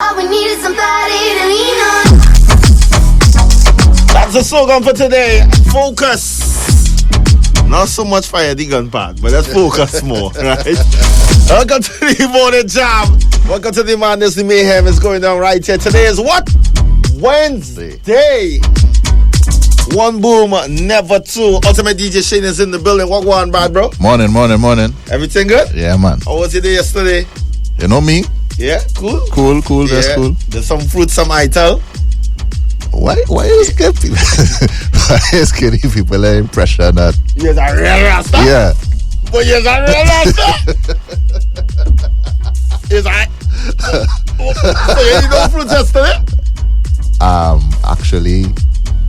All we need is somebody to lean on. That's the slogan for today. Focus. Not so much fire the gun part, but let's focus more, right? Welcome to the morning jam. Welcome to the madness, the mayhem is going down right here. Today is what? Wednesday. One boom, never two. Ultimate DJ Shane is in the building. What going on, bad bro? Morning. Everything good? Yeah, man. How was your day yesterday? You know me? Yeah, cool. Cool. Yeah. That's cool. There's some fruit, some ital. Why is getting people? Why is getting people the impression that? Yes, a real rasta. Yeah. But yes, a real rasta. Is I? So you didn't know fruits yesterday? Actually,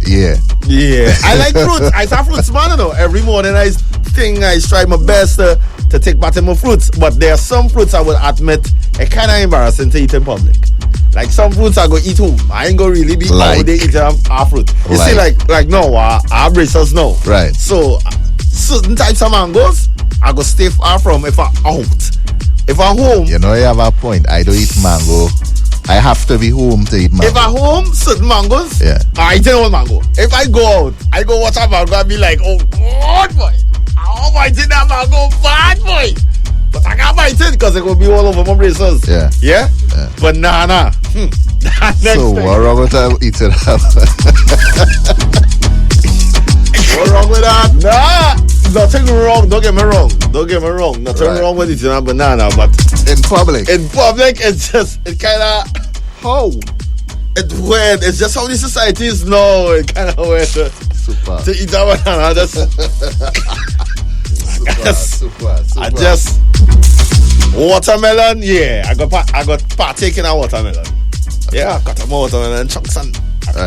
yeah. Yeah, I like fruits. I have fruits, man. You know, every morning I try my best to take part in my fruits. But there are some fruits I will admit it's kind of embarrassing to eat in public. Like some fruits I go eat home. I ain't gonna really be all day eating our fruit. You see, like no, our bracers no. Right. So certain types of mangoes I go stay far from if I'm out. If I'm home, You know, you have a point. I don't eat mango. I have to be home to eat mango. if I'm home, certain mangoes, Yeah. I eat one mango. If I go out, I go watch a mango and be like, oh God, boy, how am I eating that mango bad, boy? But I can't bite it because it will be all over my braces. Yeah. Yeah? Banana. Next So thing. what wrong with that? Eat it up. What's wrong with that? Nah, nothing wrong. Don't get me wrong. Nothing Right. wrong with eating a banana, but In public. in public, it's kind of how it's weird. It's just how the society is now. It's kind of weird to Super. eat a banana. Super. I just watermelon. Yeah, I got partake in a watermelon. Yeah, I cut a watermelon chunks and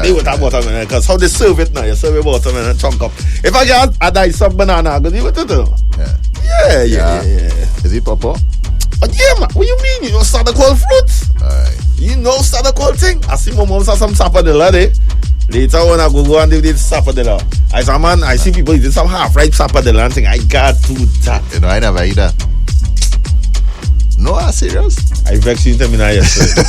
deal with that watermelon because how they serve it now. You serve a watermelon chunk up. If I get a dice of banana, I go deal with it. Yeah. Is it papa? Yeah, man. What you mean? You know starter called fruits? Alright. You know starter called thing? I see my mom saw some sapodilla there. Later when I go and do this sapodilla. I see people eating some half-ripe sapodilla and think I can't do that. You know, I never eat that. No, I'm serious. I vex you in terminal yesterday.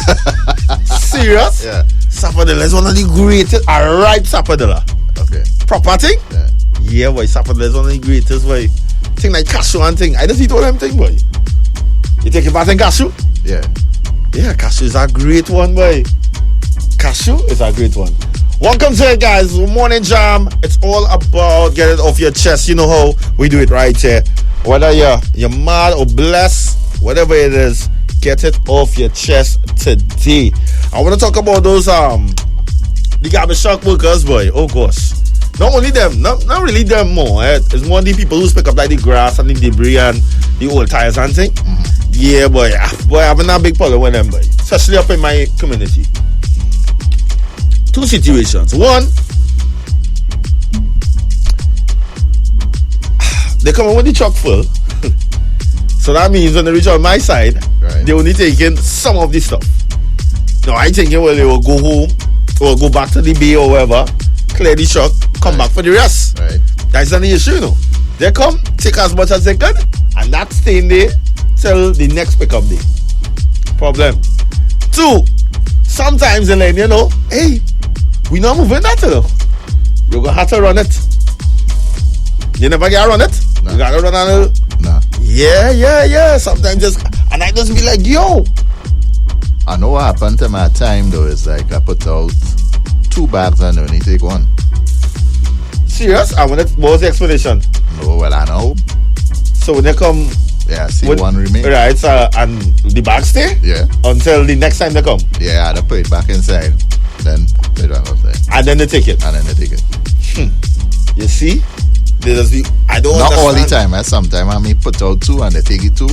Serious? Yeah. Sapodilla is one of the greatest. A ripe sapodilla. Okay. Proper thing? Yeah. Yeah, boy. Sapodilla is one of the greatest, boy. Thing like cashew and thing. I just eat all them thing, boy. You take a bath in cashew? Yeah. Yeah, cashew is a great one, boy. Cashew is a great one. Welcome to it, guys. Morning jam. It's all about get it off your chest. You know how we do it right here. Whether you're mad or blessed, whatever it is, get it off your chest today. I want to talk about those the garbage truck workers, boy. Oh gosh. Not only them, not really them more. It's more the people who pick up like the grass and the debris and the old tires and thing. Yeah, boy. Boy, I'm having a big problem with them, boy. Especially up in my community. Two situations. One, they come in with the truck full. So that means when they reach on my side, Right. they only taking some of the stuff. Now I thinking, well, they will go home or go back to the bay or wherever, clear the truck, come back for the rest. Right. That's not the issue, you know. They come, take as much as they can, and that's staying there till the next pickup day. Problem. Two, sometimes they let you know, hey, we not moving that, you know. You're going to have to run it. You never get to run it? No. You got to run on it. Nah. Yeah. Sometimes just, and I just be like, yo. I know what happened to my time though is like I put out 2 bags and only take 1. Serious? What was the explanation? No, well I know. So when they come, Yeah, I see 1 remain. right, and the bag stay? Yeah. Until the next time they come. Yeah, I had to put it back inside. Then put it back outside. And then they take it. And then they take it. You see? They just be, I don't Not all the understand. time. Sometimes I may put out 2 and they take it 2.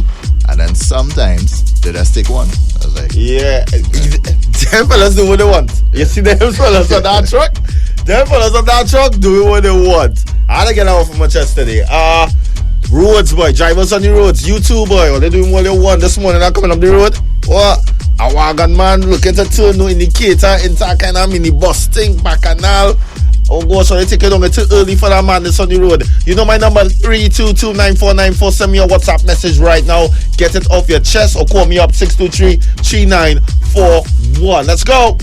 And then sometimes they just take 1. I was like, Yeah. Them fellas do what they want. You see them fellas on that truck? Them fellas on that truck do what they want. I had to get out of my chest today. Roads, boy. Drivers on the roads. You too, boy. What they doing what they want this morning? Not coming up the road. What? A wagon man looking to turn no indicator into a kind of mini bus thing, back canal. Oh, go so they take it on too early for that man that's on the road. You know my number 322-9494. Send me a WhatsApp message right now. Get it off your chest or call me up 623-3941. Let's go.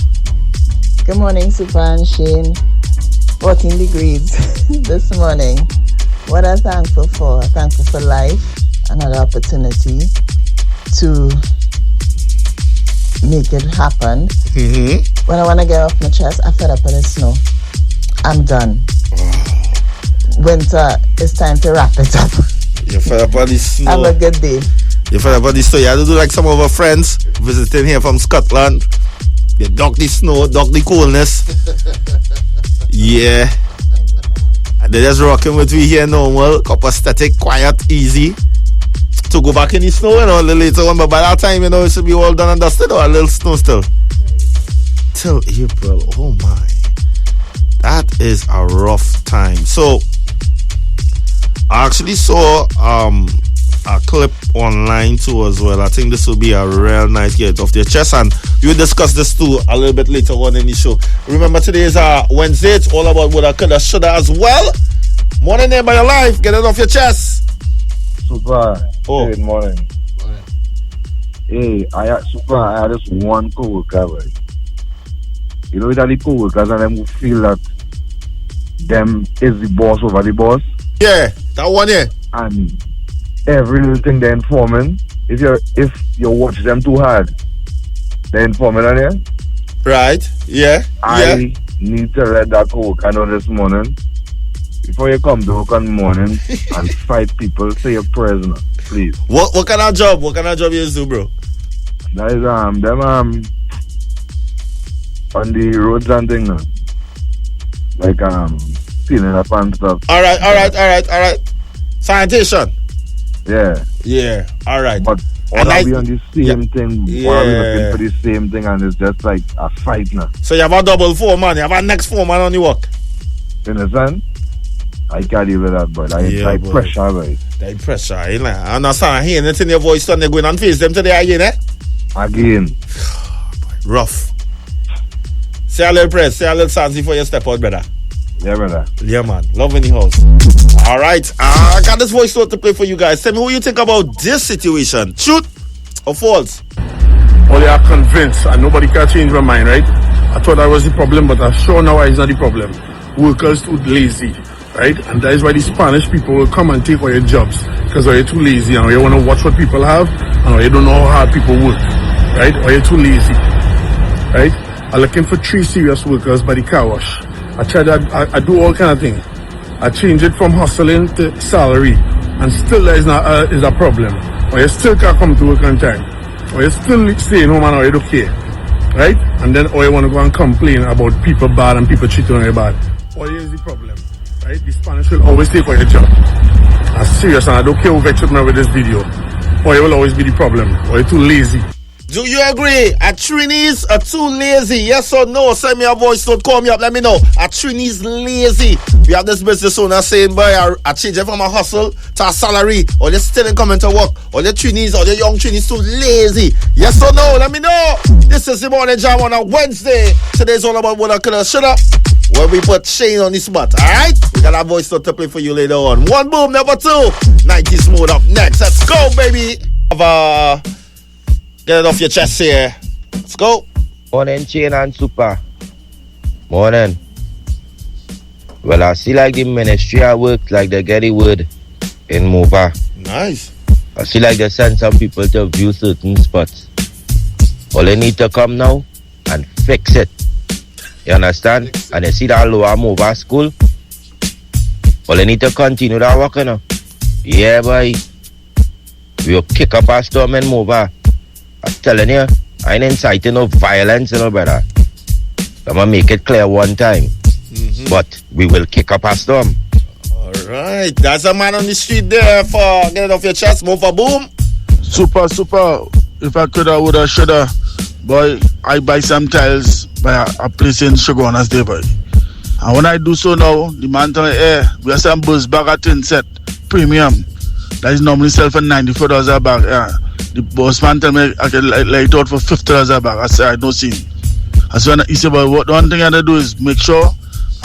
Good morning, Super and Shane. 14 degrees this morning. What I'm thankful for? I'm thankful for life, another opportunity to make it happen. When I want to get off my chest, I'm fed up with the snow. I'm done. Winter, it's time to wrap it up. You're fed up on the snow. Have a good day. You're fed up on the snow. You have to do like some of our friends visiting here from Scotland. They dog the snow, dog the coolness. Yeah. They're just rocking with me here normal, copacetic, quiet, easy. To go back in the snow, a little later on, but by that time, it should be all done and dusted or a little snow still. Till April, oh my. That is a rough time. So, I actually saw a clip online too as well. I think this will be a real nice get off your chest, and we'll discuss this too a little bit later on in the show. Remember, today is Wednesday. It's all about woulda, coulda, shoulda as well. Morning there by your life. Get it off your chest. Super. Oh. Good morning. Hey, I had this one co-worker, right? You know that the co-workers and them who feel that them is the boss over the boss. Yeah, that one here. And every little thing they're informing, if you watch them too hard, they're informing on you. Right, yeah. I need to let that co-worker know this morning. Before you come to work in the morning and fight people, say your prayers now, please. What kind of job? What kind of job you do, bro? That is them on the roads and things now. Like cleaning up and stuff. Alright. Sanitation. Yeah. Alright. But all we on the same thing, all we looking for the same thing, and it's just like a fight now. So you have a double foreman, you have a next foreman on the work. You understand? I can't deal with that, boy. Like boy. pressure, boy. That pressure, you know. I understand. Hearing it in your voice, son, they're going and face them today again, eh? Again. Rough. Say a little prayer, say a little sansi before you step out, brother. Yeah, brother. Yeah, man. Love in the house. All right. I got this voice note to play for you guys. Tell me what you think about this situation. Truth or false? Well, they are convinced, and nobody can change my mind, right? I thought that was the problem, but I'm sure now it's not the problem. Workers too lazy, right? And that is why the Spanish people will come and take all your jobs, because you're too lazy and you want to watch what people have, and you don't know how hard people work, right? Or you're too lazy, right? I'm looking for 3 serious workers by the car wash. I try that. I do all kind of things. I change it from hustling to salary, and still there is a problem. Or you still can't come to work on time, or you still staying home and or you don't care, right? And then or you want to go and complain about people bad and people cheating on you bad. Or here's the problem, right? The Spanish will always take away your job. I'm serious, and I don't care who vexed me with this video. Or you will always be the problem. Or you're too lazy. Do you agree? A Trinis are too lazy? Yes or no? Send me a voice note. Call me up. Let me know. A Trinis lazy. We have this business owner saying, boy, I change it from a hustle to a salary. Or they're still in coming to work. Or the Trinis or the young Trinis too lazy. Yes or no? Let me know. This is the morning jam on a Wednesday. Today's all about woulda, coulda, shoulda, where we put Shane on the spot. Alright? We got a voice note to play for you later on. One boom, number 2. 90s mode up next. Let's go, baby. Get it off your chest here. Let's go. Morning, Chain and Super. Morning. Well, I see like the ministry I work like they get the word in Mova. Nice. I see like they send some people to view certain spots. All they need to come now and fix it. You understand? And you see that lower Mova school? All they need to continue that work, you know. Yeah, boy. We'll kick up a storm in Mova. I'm telling you, I ain't inciting no violence, you know, brother. I'm gonna make it clear one time. But we will kick up a storm. Alright, that's a man on the street there for get it off your chest, move for boom. Super. If I coulda, woulda, shoulda. Boy, I buy some tiles by a place in Shogunas there, boy. And when I do so now, the man tell me, hey, we have some bus bag at 10 set, premium. That is normally sell for $94 a bag. Yeah. The boss man tell me I can lay it out for $50 a bag. I say I don't see. I said he said, but what one thing I have to do is make sure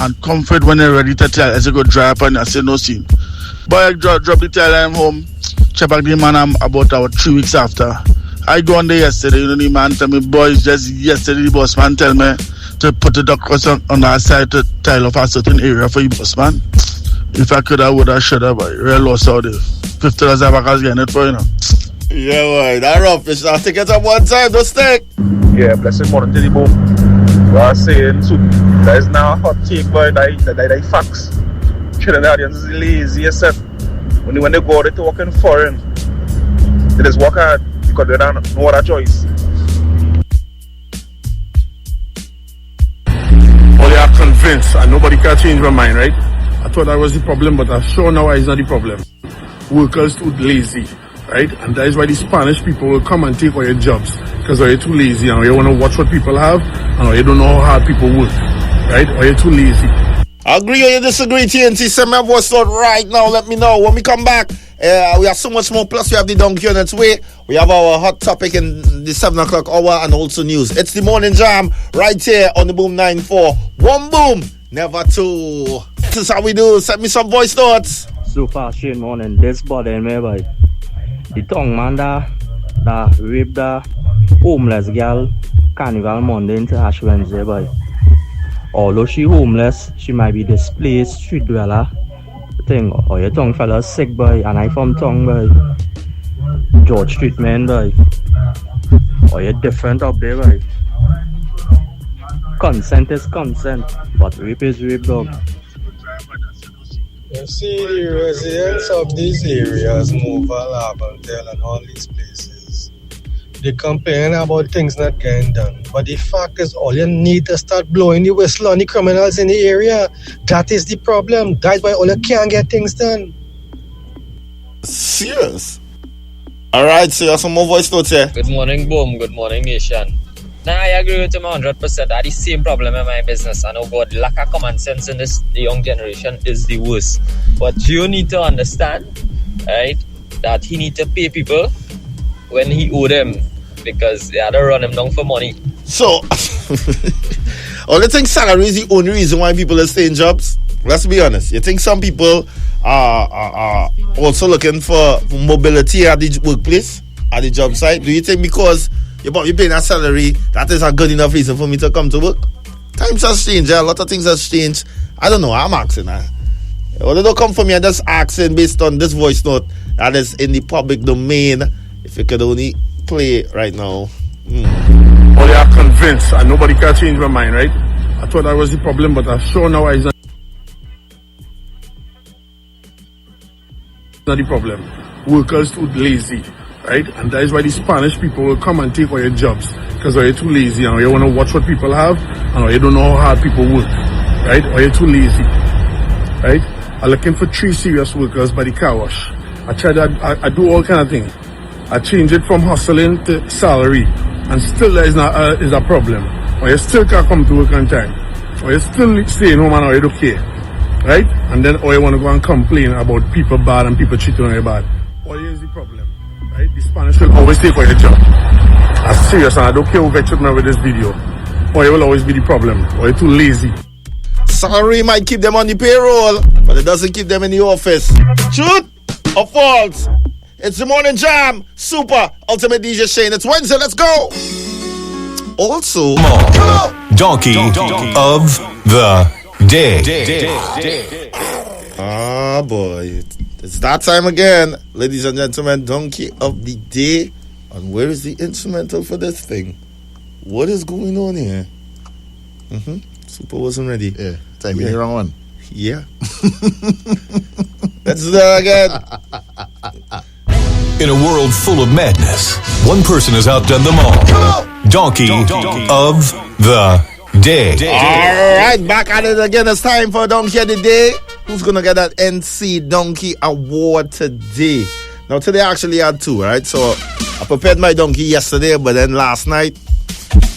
and comfort when you're ready to tell as you go dry up and I say no scene. Boy, I drop the tell I'm home. Check back the man I'm about 3 weeks after. I go on there yesterday, the man tell me, boys, just yesterday the boss man tell me to put the ducks on the side to tile off a certain area for you, boss man. If I could, I would have shut up, boy. Real loss out there. $50 I was getting it for, Yeah, boy, that rough fish. I'll take it up one time, don't stick. Yeah, blessed morning to the boom. What I was saying, so that is now a hot take, boy, that facts. Trinidadians is lazy, yourself. When they go out to work in foreign, they just work hard because they don't know what a choice. Well, they are convinced and nobody can change my mind, right? I thought that was the problem, but I'm sure now it's not the problem. Workers too lazy, right? And that is why the Spanish people will come and take all your jobs because you're too lazy and you want to watch what people have and you don't know how hard people work, right? Or you're too lazy. Agree or you disagree, TNT? Send me a voice note right now. Let me know. When we come back, we have so much more. Plus, we have the donkey on its way. We have our hot topic in the 7 o'clock hour and also news. It's the morning jam right here on the Boom 94. One boom, never two. This is how we do. Send me some voice notes. Super shit morning. This bothering me, boy. The tongue man that rape the homeless girl Carnival Monday into Ash Wednesday, boy. Although she homeless, she might be displaced street dweller. Thing, or your tongue fella sick, boy, and I from tongue, boy. George Street man, boy. Or you're different up there, boy. Consent is consent, but rape is rape, dog. You see, the residents of these areas, Mobile, Avondale, and all these places, they complain about things not getting done. But the fact is, all you need to start blowing the whistle on the criminals in the area. That is the problem. That's why all you can't get things done. Serious? All right, so you have some more voice notes here. Good morning, Boom. Good morning, Nation. Now, I agree with him 100%. I have the same problem in my business. I know God, lack of common sense in the young generation is the worst. But you need to understand, right, that he need to pay people when he owe them because they had to run him down for money. So, you think salary is the only reason why people are staying jobs? Let's be honest. You think some people are also looking for mobility at the workplace, at the job site? Do you think because you're paying a salary, that is a good enough reason for me to come to work? Times has changed. A lot of things has changed. I don't know. I'm asking. Well, they don't come for me. I'm just asking based on this voice note that is in the public domain. If you could only play it right now. Well, they are convinced and nobody can change my mind, right? I thought that was the problem, but I'm sure now it's not the problem. Workers too lazy, right? And that is why the Spanish people will come and take all your jobs because you're too lazy and you want to watch what people have and you don't know how hard people work, right? Or you're too lazy, right? I'm looking for 3 serious workers by the car wash. I try that. I do all kind of things. I change it from hustling to salary, and still there is a problem. Or you still can't come to work on time, or you still staying home and you don't care, right? And then or you want to go and complain about people bad and people cheating on you bad. Well, here's the problem, right? The Spanish will always take away your job. I'm serious, and I don't care who gets me with this video. Or you will always be the problem, or you're too lazy. Salary might keep them on the payroll, but it doesn't keep them in the office. Truth or false? It's the morning jam. Super Ultimate DJ Shane. It's Wednesday. Let's go. Also, Donkey of the Day. Ah, boy. It's that time again. Ladies and gentlemen, Donkey of the Day. And where is the instrumental for this thing? What is going on here? Super wasn't ready. Yeah, time the wrong one. Yeah. Let's do that again. In a world full of madness, one person has outdone them all. Donkey of the Day. All right, back at it again. It's time for Donkey of the Day. Who's going to get that NC Donkey Award today? Now, today I actually had 2, right? So, I prepared my donkey yesterday, but then last night,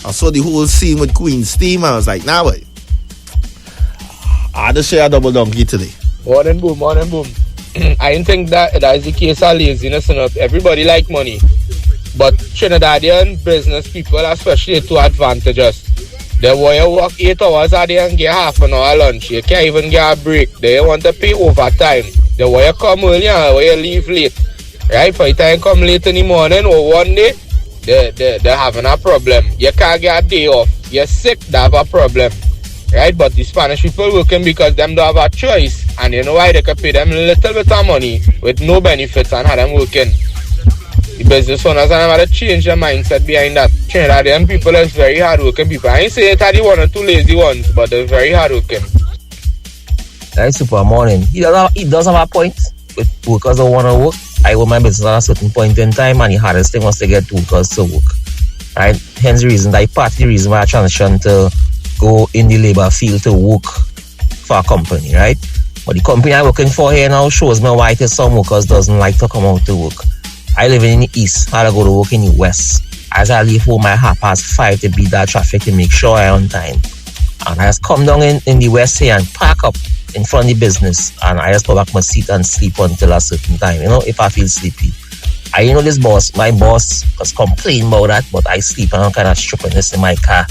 I saw the whole scene with Queen's team. I was like, nah, wait. I had to share a double donkey today. Morning, Boom. Morning, Boom. I didn't think that is the case of laziness enough. Everybody like money. But Trinidadian business people, especially, to advantage us. The boy you work 8 hours a day and get half an hour lunch. You can't even get a break. They want to pay overtime. The boy you come early and you leave late. Right? By the time you come late in the morning or one day, they're having a problem. You can't get a day off. You're sick, they have a problem. Right? But the Spanish people working because them don't have a choice. And you know why? They can pay them a little bit of money with no benefits and have them working. The business owners and them have to change their mindset behind that. Trinidadian people is very hardworking people. I ain't say it are the one or two lazy ones, but they're very hardworking. That's super morning. He does have a point with workers don't want to work. I own my business at a certain point in time, and the hardest thing was to get workers to work. Right? Hence the reason, part of the reason why I transitioned to go in the labor field to work for a company, right? But the company I'm working for here now shows me why it is some workers doesn't like to come out to work. I live in the east, I go to work in the west. As I leave home at 5:30 to beat that traffic to make sure I'm on time. And I just come down in the west here and park up in front of the business, and I just go back my seat and sleep until a certain time, if I feel sleepy. My boss was complaining about that, but I sleep and I'm kind of stupidness in my car.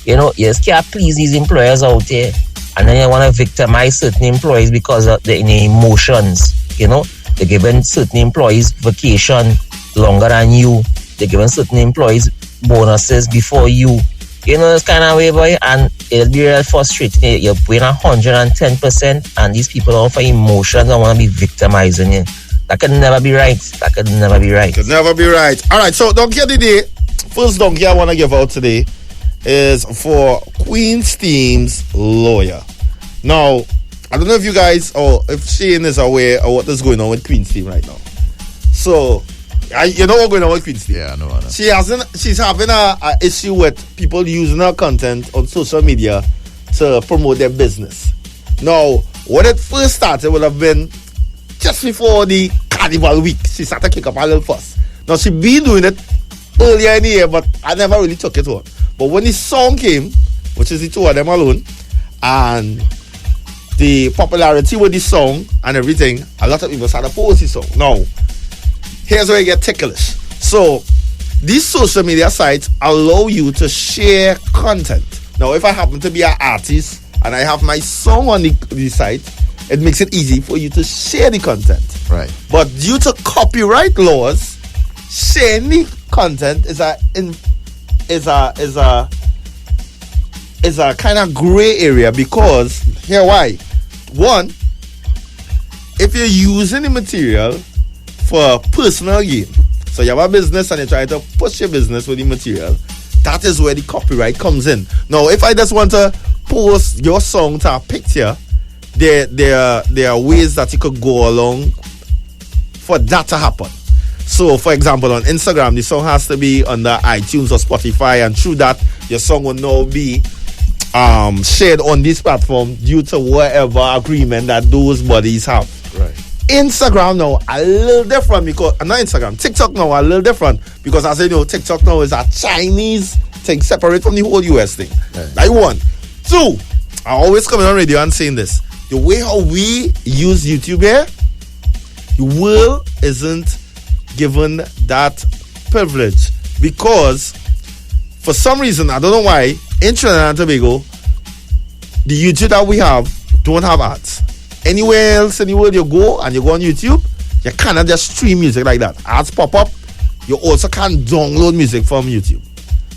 You just can't please these employers out there, and then you want to victimize certain employees because of their emotions. They're giving certain employees vacation longer than you. They're giving certain employees bonuses before you. This kind of way, boy, and it'll be real frustrating. You're paying 110%, and these people don't for emotions and want to be victimizing you. That could never be right. Could never be right. All right, so donkey of the day. First donkey I want to give out today is for Queen's Team's lawyer. Now, I don't know if you guys or if Shane is aware of what is going on with Queen's Team right now. So, you know what's going on with Queen's Team? Yeah, I know. She's having a issue with people using her content on social media to promote their business. Now, when it first started would have been just before the carnival week. She started to kick up a little fuss. Now, she been doing it earlier in the year, but I never really took it on. But when the song came, which is the two of them alone, and the popularity with the song and everything, a lot of people started posting the song. Now, here's where you get ticklish. So, these social media sites allow you to share content. Now, if I happen to be an artist and I have my song on the site, it makes it easy for you to share the content. Right. But due to copyright laws, sharing the content is a kind of gray area, because here why. One, if you're using the material for personal gain, so you have a business and you're trying to push your business with the material, that is where the copyright comes in. Now, if I just want to post your song to a picture, there are ways that you could go along for that to happen. So, for example, on Instagram, the song has to be under iTunes or Spotify, and through that, your song will now be shared on this platform due to whatever agreement that those bodies have. Right. Instagram now a little different because not Instagram, TikTok now a little different because as you know, TikTok now is a Chinese thing separate from the whole US thing. Right. Like one. Two, I always come on radio and saying this. The way how we use YouTube here, the world isn't given that privilege because for some reason, I don't know why, in Trinidad and Tobago, the YouTube that we have don't have ads. Anywhere else in the world you go and you go on YouTube, you cannot just stream music like that. Ads pop up. You also can't download music from YouTube.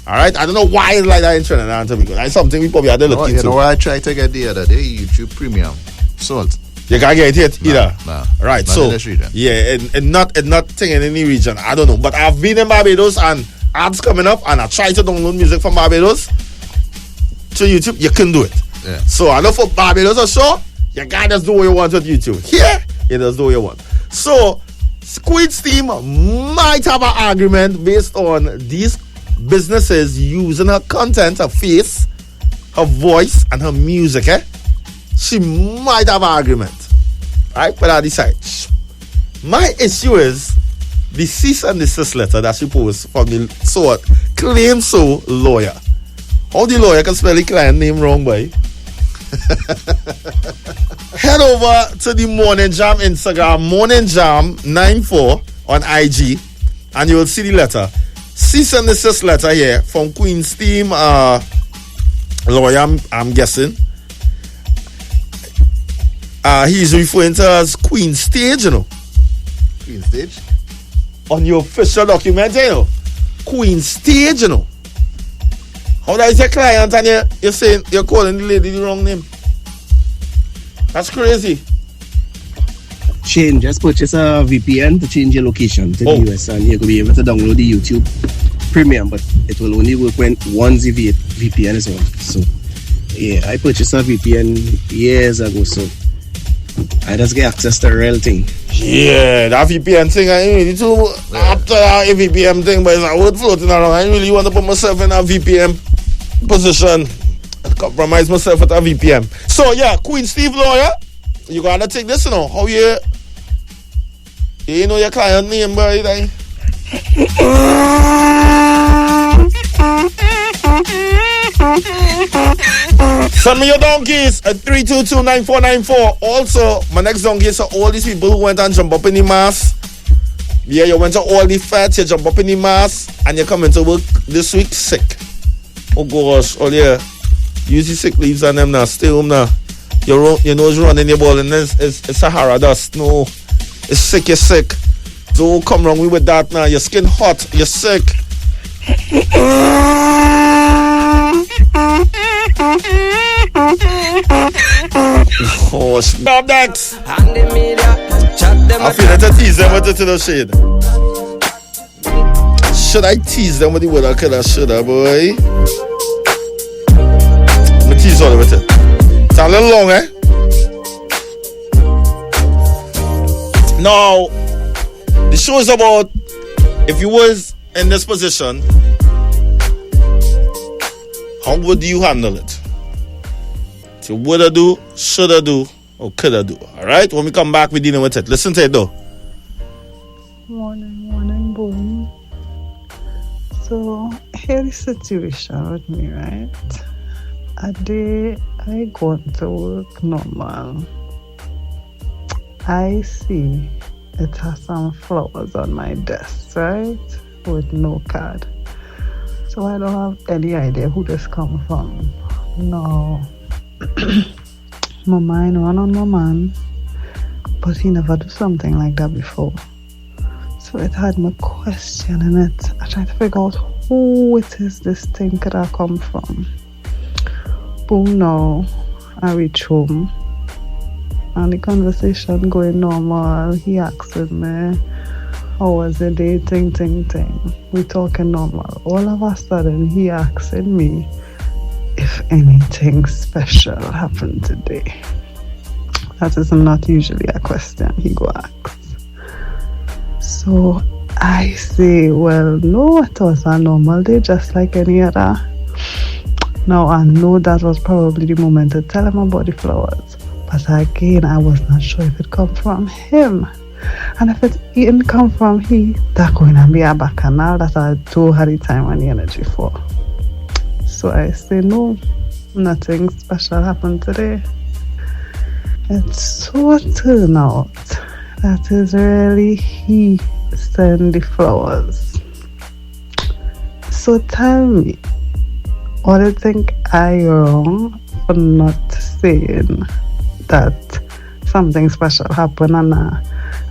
Alright? I don't know why it's like that in Trinidad and Tobago. That's something we probably had to look into. You know what I tried to get the other day? YouTube Premium. Salt. You can't get it either. Nah. Right, Not so in this region. yeah, and not thing in any region. I don't know. But I've been in Barbados and ads coming up and I try to download music from Barbados to YouTube. You can do it. Yeah. So I know for Barbados or so, you can't just do what you want with YouTube. Here, you just do what you want. So Squid's team might have an argument based on these businesses using her content, her face, her voice, and her music. She might have an argument. Right? But I decide. My issue is the cease and desist letter that she posted from the claim so lawyer. How the lawyer can spell the client name wrong, boy? Head over to the Morning Jam Instagram, Morning Jam 94 on IG, and you will see the letter. Cease and desist letter here from Queen's team lawyer, I'm guessing. He's referring to as Queen Stage, you know. Queen Stage? On your official document, you know. Queen Stage, you know. How that is a client and you're saying you're calling the lady the wrong name? That's crazy. Shane, just purchase a VPN to change your location to the US, and you're going to be able to download the YouTube Premium, but it will only work when once the VPN is on. So, yeah, I purchased a VPN years ago, so I just get access to the real thing. Yeah, that VPN thing, I ain't really too after that VPN thing, but it's a word floating around. I ain't really want to put myself in a VPN position. Compromise myself with a VPN. So, yeah, Queen Steve Lawyer, you gotta take this, you know. How you know your client name, boy? Send me your donkeys at 322-9494. Also, my next donkey is all these people who went and jump up in the mass. Yeah, you went to all the fats, you jump up in the mass, and you're coming to work this week sick. Oh gosh, oh yeah. Use the sick leaves and them now. Stay home now. Your nose running your ball and it's Sahara dust. No, it's sick, you're sick. Don't come wrong with that now. Your skin hot, you're sick. Oh, stop that. I feel like I tease them with the shade. Should I tease them with the word I could have should have, boy? Let me tease all with it. It's a little long, eh? Now, the show is about if you was in this position, how would you handle it? So would I do, should I do, or could I do? Alright? When we come back, we're dealing with it. Listen to it though. Morning, boom. So, here's the situation with me, right? A day I go to work normal. I see it has some flowers on my desk, right? With no card. So I don't have any idea who this come from. No. My mind run on my man, but he never do something like that before. So it had me questioning it. I tried to figure out who it is this thing could have come from. Boom, now I reach home and the conversation going normal. He asked me, how was the day, ting. We talking normal. All of a sudden he asking me if anything special happened today. That is not usually a question he go ask. So I say, well, no, it was a normal day just like any other. Now I know that was probably the moment to tell him about the flowers. But again, I was not sure if it come from him. And if it didn't come from he, that's going to be a bacchanal that I don't have the time and the energy for. So I say, no, nothing special happened today. It so turned out that is really he sent the flowers. So tell me, what do you think I wrong for not saying that something special happened and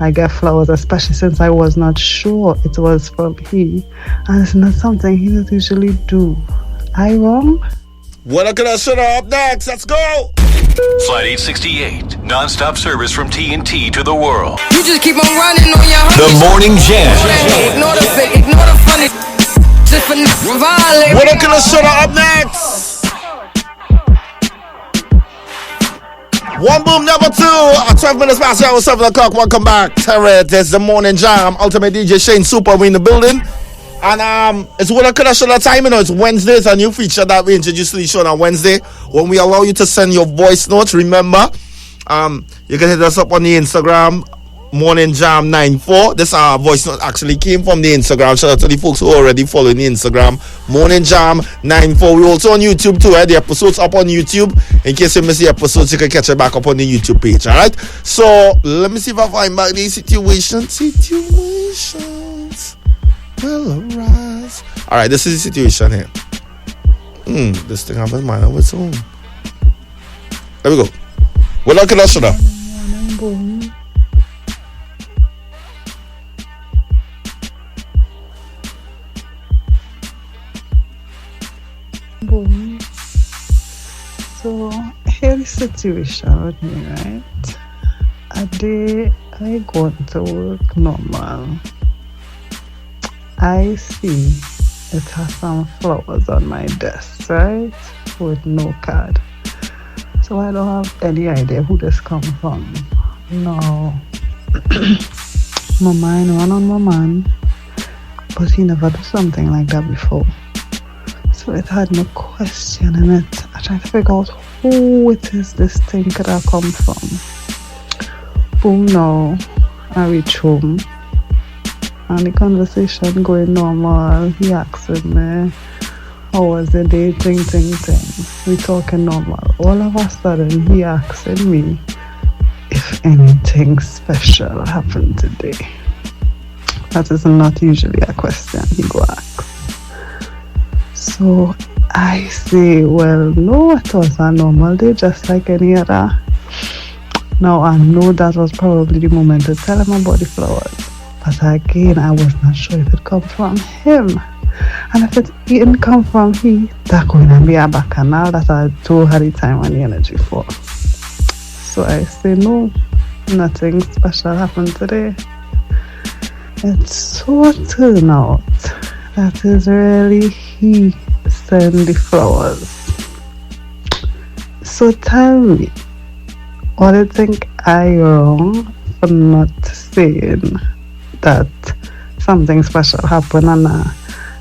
I get flowers, especially since I was not sure it was from he, and it's not something he would usually do. I wrong? What I could have shut up next? Let's go! Flight 868, non-stop service from TNT to the world. You just keep on running on your The Morning Jam. Ignore the fake, ignore the funny. Just for violate. What I could have shut up next? One boom, number two. 12 minutes past the hour, 7 o'clock. Welcome back. Terry, there's the Morning Jam. Ultimate DJ Shane Super, we in the building. And it's what I could have shown that time, you know. It's Wednesday. It's a new feature that we introduced to the show on Wednesday when we allow you to send your voice notes. Remember, you can hit us up on the Instagram, Morning Jam 94. This voice note actually came from the Instagram. Shout out to the folks who are already following the Instagram, Morning Jam 94. We're also on YouTube too. The episode's up on YouTube. In case you miss the episodes, you can catch it back up on the YouTube page. All right. So let me see if I find back the situations. Will arise. All right, this is the situation here. This thing have a mind of its own. There we go. Well, look at us now. Boom. Boom. So here is the situation with me, right? A day I go to work normal. I see it has some flowers on my desk, right? With no card. So I don't have any idea who this come from. No. My mind run on my man, but he never do something like that before. So it had me questioning it. I tried to figure out who it is this thing could have come from. Boom, now I reach home and the conversation going normal. He asking me, how was the day, ting. We talking normal. All of a sudden he asking me if anything special happened today. That is not usually a question he go ask. So I say, well, no, it was a normal day just like any other. Now I know that was probably the moment to tell him about the flowers. But again, I was not sure if it come from him. And if it didn't come from he, that going to be a bacchanal that I too had the time and the energy for. So I say, no, nothing special happened today. It so turned out that is really he sent the flowers. So tell me, what do you think I wrong for not saying that something special happened and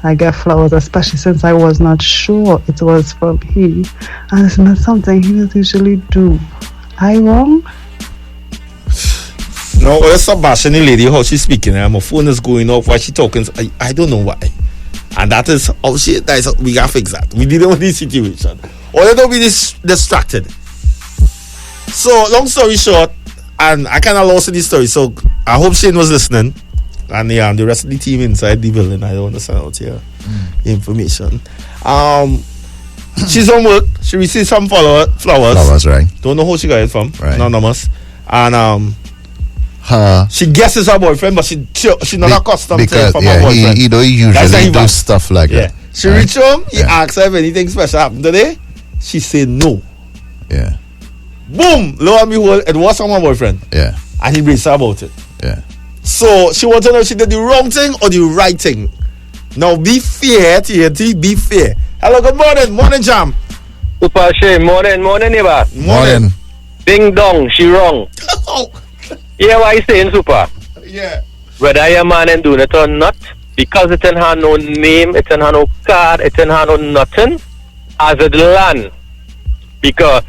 I get flowers, especially since I was not sure it was from he, and it's not something he would usually do. I wrong? No, let's stop bashing the lady how she's speaking. My phone is going off while she talking. I don't know why. And that is how she is. We gotta fix that. We didn't want this situation. Or don't be distracted. So long story short, and I kinda lost in this story, so I hope Shane was listening. And the rest of the team inside the building, I don't understand out here information. She's on work. She received some flowers. Flowers, right? Don't know who she got it from. Right. Anonymous. And she guesses her boyfriend, but she not accustomed to it from her boyfriend. He don't usually do stuff like that. She reached home. He asked her if anything special happened today. She said no. Yeah. Boom! Lo and behold, it was from her boyfriend. Yeah. And he braced her about it. Yeah. So she wants to know if she did the wrong thing or the right thing. Now be fair, TNT, be fair. Hello, good morning. Morning, Jam. Super Shane, morning, neighbor. Morning. Ding dong, she wrong. Yeah, what you saying, Super? Yeah. Whether your man ain't doing it or not, because it ain't have no name, it ain't have no card, it ain't have no nothing, as it land. Because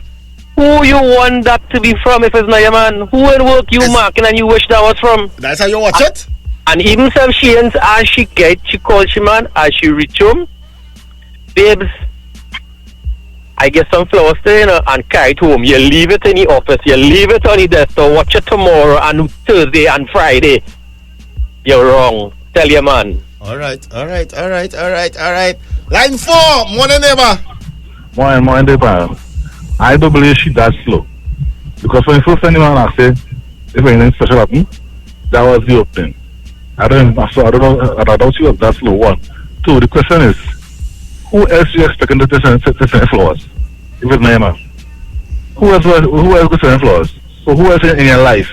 who you want that to be from if it's not your man? Who in work you marking and you wish that was from? That's how you watch it? And even some Shane's, as she calls she man, as she reach home, babes, I get some flowers today, and carry it home. You leave it in the office, you leave it on the desk, so watch it tomorrow and Thursday and Friday. You're wrong. Tell your man. All right. Line 4, morning, neighbor. Morning, neighbor. I don't believe she that slow. Because when you first anyone I say, if anything special happened, that was the opening. I don't know she was that slow. 1. 2, the question is, who else you expecting to send flowers? If it's my man. Who else could send flowers? So who else in your life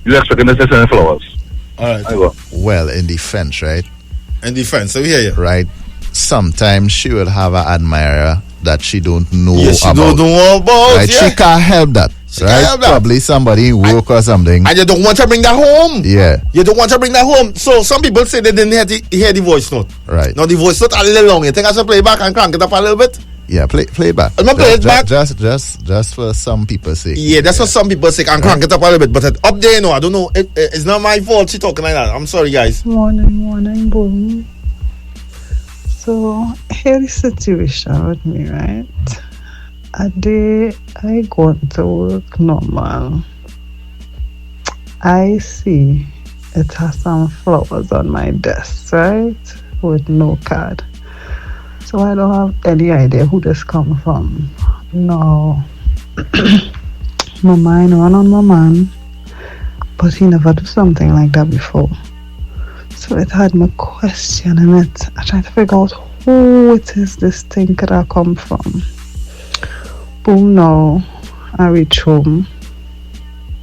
you expecting to send flowers? Alright. Well, in defense, right? In defense, so we hear you. Right. Sometimes she will have an admirer that she don't know about. She don't know about. Right? Yeah. She can't help that. Probably somebody in work or something. And you don't want to bring that home. Yeah. You don't want to bring that home. So some people say they didn't hear the voice note. Right. Now the voice note a little long. You think I should play back and crank it up a little bit? Yeah, play it back. I'm gonna play it back. Just for some people's sake. Yeah, that's for some people's sake and crank it up a little bit. But up there, you know, I don't know. It's not my fault she talking like that. I'm sorry, guys. Morning, boom. So here is the situation with me, right? A day I go to work normal. I see it has some flowers on my desk, right? With no card. So I don't have any idea who this come from. No. My mind run on my man, but he never do something like that before. So it had me questioning it. I tried to figure out who it is this thing could have come from. Boom, now I reach home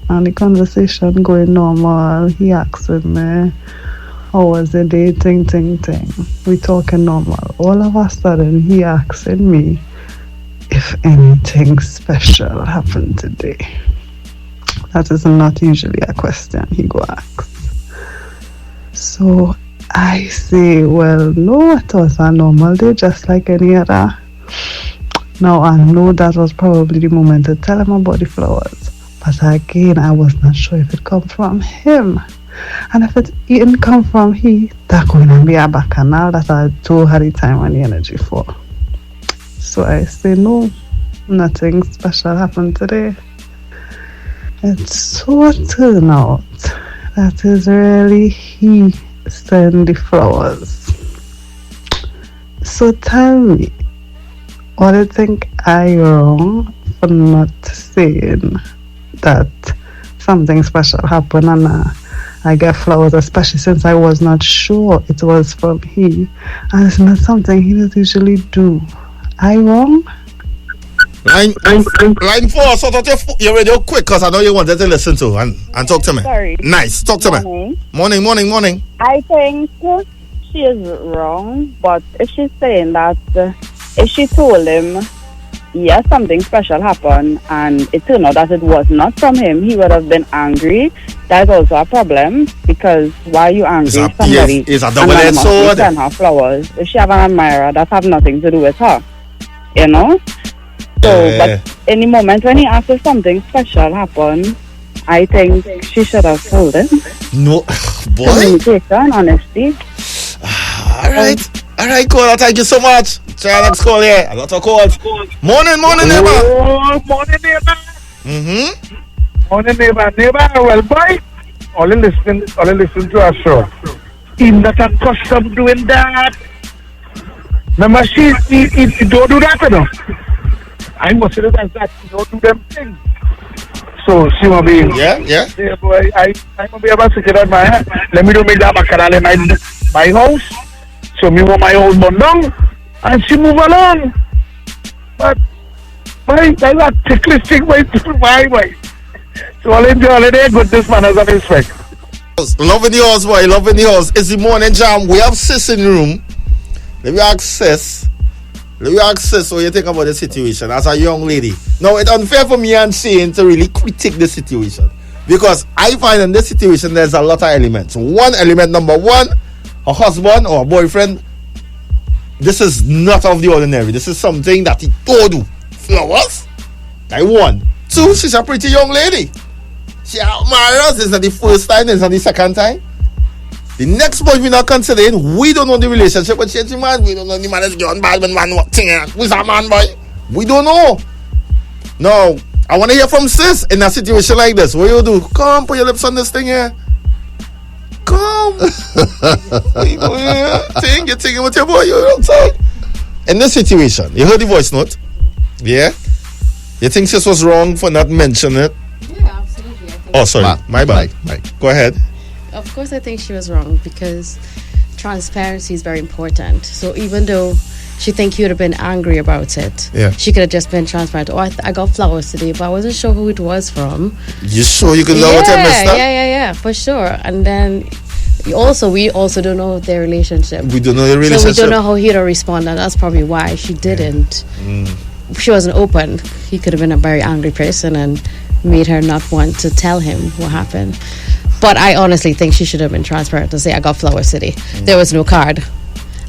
and the conversation going normal. He asking me, how was the day, ting. We talking normal. All of a sudden he asking me if anything special happened today. That is not usually a question he go ask. So I say, well, no, it was a normal day just like any other. Now I know that was probably the moment to tell him about the flowers. But again, I was not sure if it come from him. And if it didn't come from he, that going to be a bacchanal that I too had the time and the energy for. So I say, no, nothing special happened today. It so turned out that is really he sent the flowers. So tell me, what do you think I wrong for not saying that something special happened and I get flowers, especially since I was not sure it was from he, and it's not something he does usually do. I wrong? Line 4, sort out your radio quick because I know you wanted to listen to and talk to me. Sorry. Nice, talk to me. Morning. I think she is wrong, but if she's saying that, if she told him, yes, something special happened, and it turned out that it was not from him, he would have been angry. That is also a problem, because why are you angry? Somebody it's a double-edged sword. Send her flowers. If she have an admirer, that have nothing to do with her. You know? So, but in the moment when he asked if something special happened, I think she should have told him. No, boy. Communication, honesty. Alright, caller, thank you so much. Try next call here. A lot of calls. Morning, neighbor. Oh, morning, neighbor. Morning, neighbor. Well, boy, all you listen to our show. Him not accustomed doing that. Remember, he don't do that, you know. I must say that he don't do them things. So, she will be. Yeah. Yeah, boy, I will be able to get out my hand. Let me do make that bacchanal in my house. So, me want my old bun down. And she move along. But, boy, I got ticklish thing, boy. So, I'll enjoy holiday. Goodness, manners, and respect. Loving yours, boy. Loving yours. It's the morning jam. We have sis in the room. Let me ask sis what you think about the situation as a young lady. Now, it's unfair for me and Shane to really critique the situation, because I find in this situation there's a lot of elements. One element, number one, a husband or a boyfriend, this is not of the ordinary. This is something that he don't do. Flowers? Like one. Two, she's a pretty young lady. She married us. This is not the first time, this is not the second time. The next point we're not considering, we don't know the relationship with Changing Man. We don't know the man is going bad when man thing. Who's that man, boy? We don't know. No, I want to hear from sis in a situation like this. What you do? Come, put your lips on this thing here. Come. You're thinking with your boy, you're outside. In this situation, you heard the voice note? Yeah? You think sis was wrong for not mentioning it? Yeah, absolutely. Oh, sorry. My bad. Go ahead. Of course, I think she was wrong, because transparency is very important. So even though she think you would have been angry about it, she could have just been transparent. Oh, I got flowers today, but I wasn't sure who it was from. You sure you could know what I messed up? Yeah, for sure. And then we also don't know their relationship. We don't know their relationship. So we don't know how he'd respond, and that's probably why she didn't. She wasn't open. He could have been a very angry person and made her not want to tell him what happened. But I honestly think she should have been transparent to say, I got flowers today. There was no card.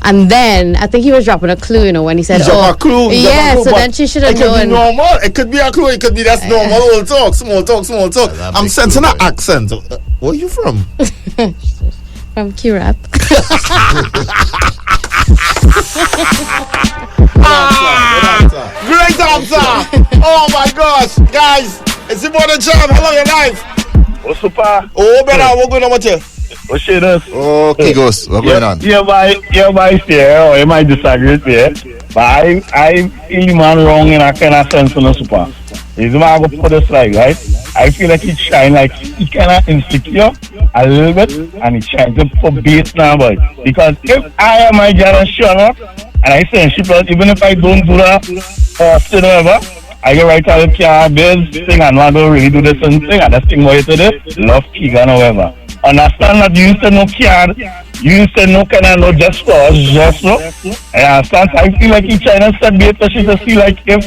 And then I think he was dropping a clue, when he said, a clue. Yeah, so then she should have known. It could be normal. It could be a clue. It could be that's normal old talk. Small talk. I'm sensing an accent. Where are you from? From Q-Rap. Great answer. Oh my gosh. Guys, it's the morning jam. Hello, your life. Oh, super. Oh, better. What's going on with you? What shit is? Oh, Kigos, what's going on? You might say, or you might disagree with me, but I feel man wrong in a kind of sense on the super. Is why I go put this like, right? I feel like he's trying, like, he kind of insecure a little bit, and he's trying to put bait now, boy. Because if I am my girl and sure enough, and I say she plus, even if I don't do that, still whatever, I get right out of the car, this thing, and I don't really do this and thing, and that's thing what you to do, love Keegan or whatever. Understand that you used to no care, you used to no kind of no just for just no. I understand, I feel like he's trying to set bait, so she to see like if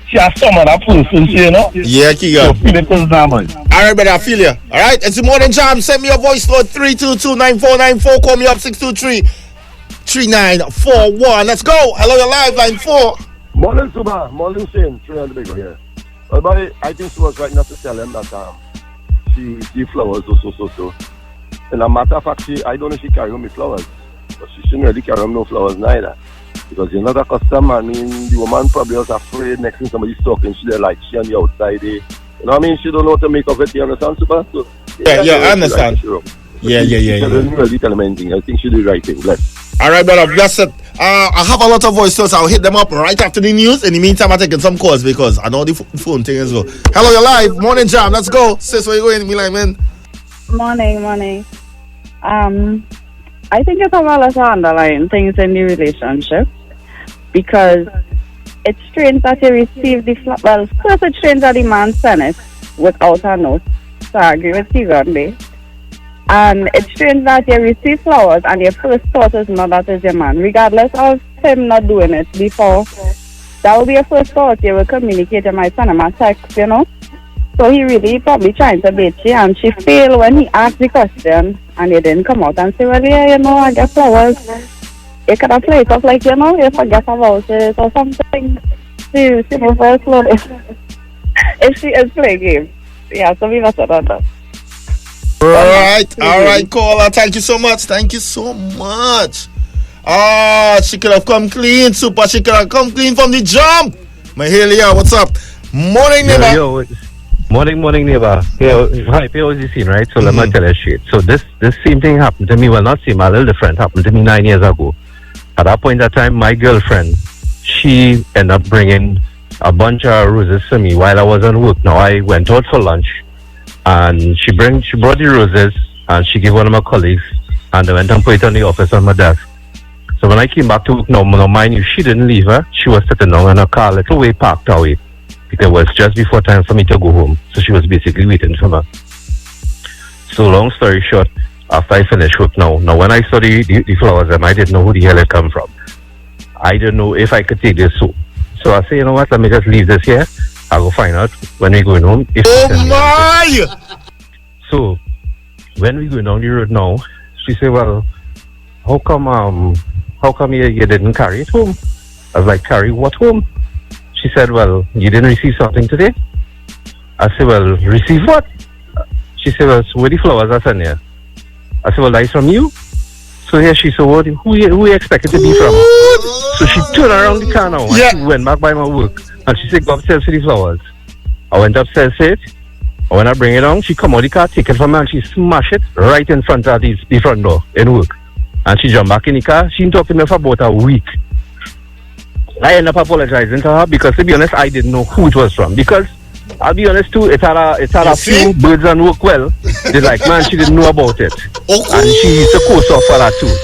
she has some other person, you know? Yeah, Keegan. So feel it was normal. Alright, brother, I feel you. Alright, it's the morning jam. Send me a voice note 322-9494. Call me up 623-3941. Let's go. Hello, you're live, line 4. Morning, Suba. Morning, Shane. 300 big here. Well, buddy, I think she was right not to tell him that she flowers so. In a matter of fact, I don't know if she carry home the flowers, but she shouldn't really carry home no flowers neither. Because you're not a customer. I mean, the woman probably was afraid next time somebody's talking, she like she on the outside. You know what I mean? She don't know what to make of it. You understand, Super? So, yeah, I understand. Yeah. She didn't really tell him anything. I think she did the right thing. Bless. All right, brother. Bless it. I have a lot of voice notes. I'll hit them up right after the news. In the meantime, I'm taking some calls because I know the phone thing as well. Hello, you're live. Morning, Jam. Let's go. Sis, where you going? Me like, man. Morning. I think it's a lot of underlying things in the relationship because it's strange that you receive the well, first it's strange that the man sent it without a note. So I agree with you on this. And it's strange that you receive flowers and your first thought is not that is your man, regardless of him not doing it before. That will be your first thought. You will communicate, you might send him a text, you know. So he really probably trying to bait you, and she failed when he asked the question and you didn't come out and say, well, yeah, you know, I get flowers. You could have played stuff like, you know, you forget about it or something. She will first load it. If she is playing games. Yeah, so we must have done that. All right, caller. Thank you so much. She could have come clean, Super. She could have come clean from the jump. Mahalia, what's up? Morning, neighbor. Yo. Morning, neighbor. Hi, here was the scene, right? So let me tell you straight. So this same thing happened to me. Well, not same, a little different. Happened to me 9 years ago. At that point in time, my girlfriend, she ended up bringing a bunch of roses for me while I was on work. Now I went out for lunch, and she brought the roses, and she gave one of my colleagues, and I went and put it on the office on my desk. So when I came back to work, now mind you, she didn't leave her. She was sitting down in her car, little way parked away. It was just before time for me to go home. So she was basically waiting for me. So long story short, after I finished work now when I saw the flowers, I didn't know who the hell it come from. I didn't know if I could take this home. So I say, you know what, let me just leave this here. I'll go find out when we're going home. So when we go down the road now, she said, well, how come you didn't carry it home? I was like, carry what home? She said, well, you didn't receive something today? I said, well, receive what? She said, well, so where the flowers are sent here? I said, well, that's from you? So here she said, well, who you expected to be from? So she turned around the car now and she went back by my work. And she said, go upstairs for the flowers. I went upstairs for it. And when I bring it down, she come out the car, take it from me, and she smash it right in front of the front door in work. And she jumped back in the car. She didn't talk to me for about a week. I ended up apologizing to her because, to be honest, I didn't know who it was from. Because, I'll be honest too, it had a few birds and work well. They're like, man, she didn't know about it. And she used to course off for that too.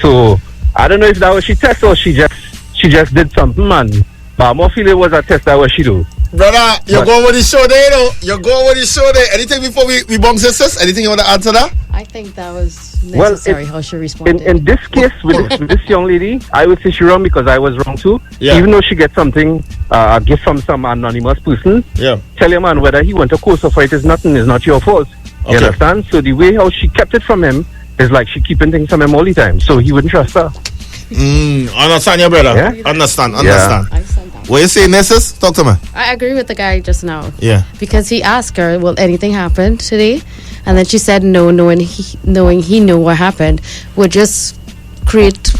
So, I don't know if that was she test or she just did something, man. But I'm more feeling it was a test that was she do. Brother, you're going with the show there, you know. You're going with the show there. Anything before we bump sisters? Anything you want to add to that? I think that was necessary how she responded. In this case, with this young lady, I would say she wrong because I was wrong too. Yeah. Even though she gets something, a gift from some anonymous person, tell your man whether he want to course for it is nothing, is not your fault. You understand? So the way how she kept it from him is like she keeping things from him all the time. So he wouldn't trust her. Understand your brother. Yeah? Understand. Yeah. What you saying, Nessus? Talk to me. I agree with the guy just now. Yeah. Because he asked her, will anything happen today? And then she said no, knowing he knew what happened would just create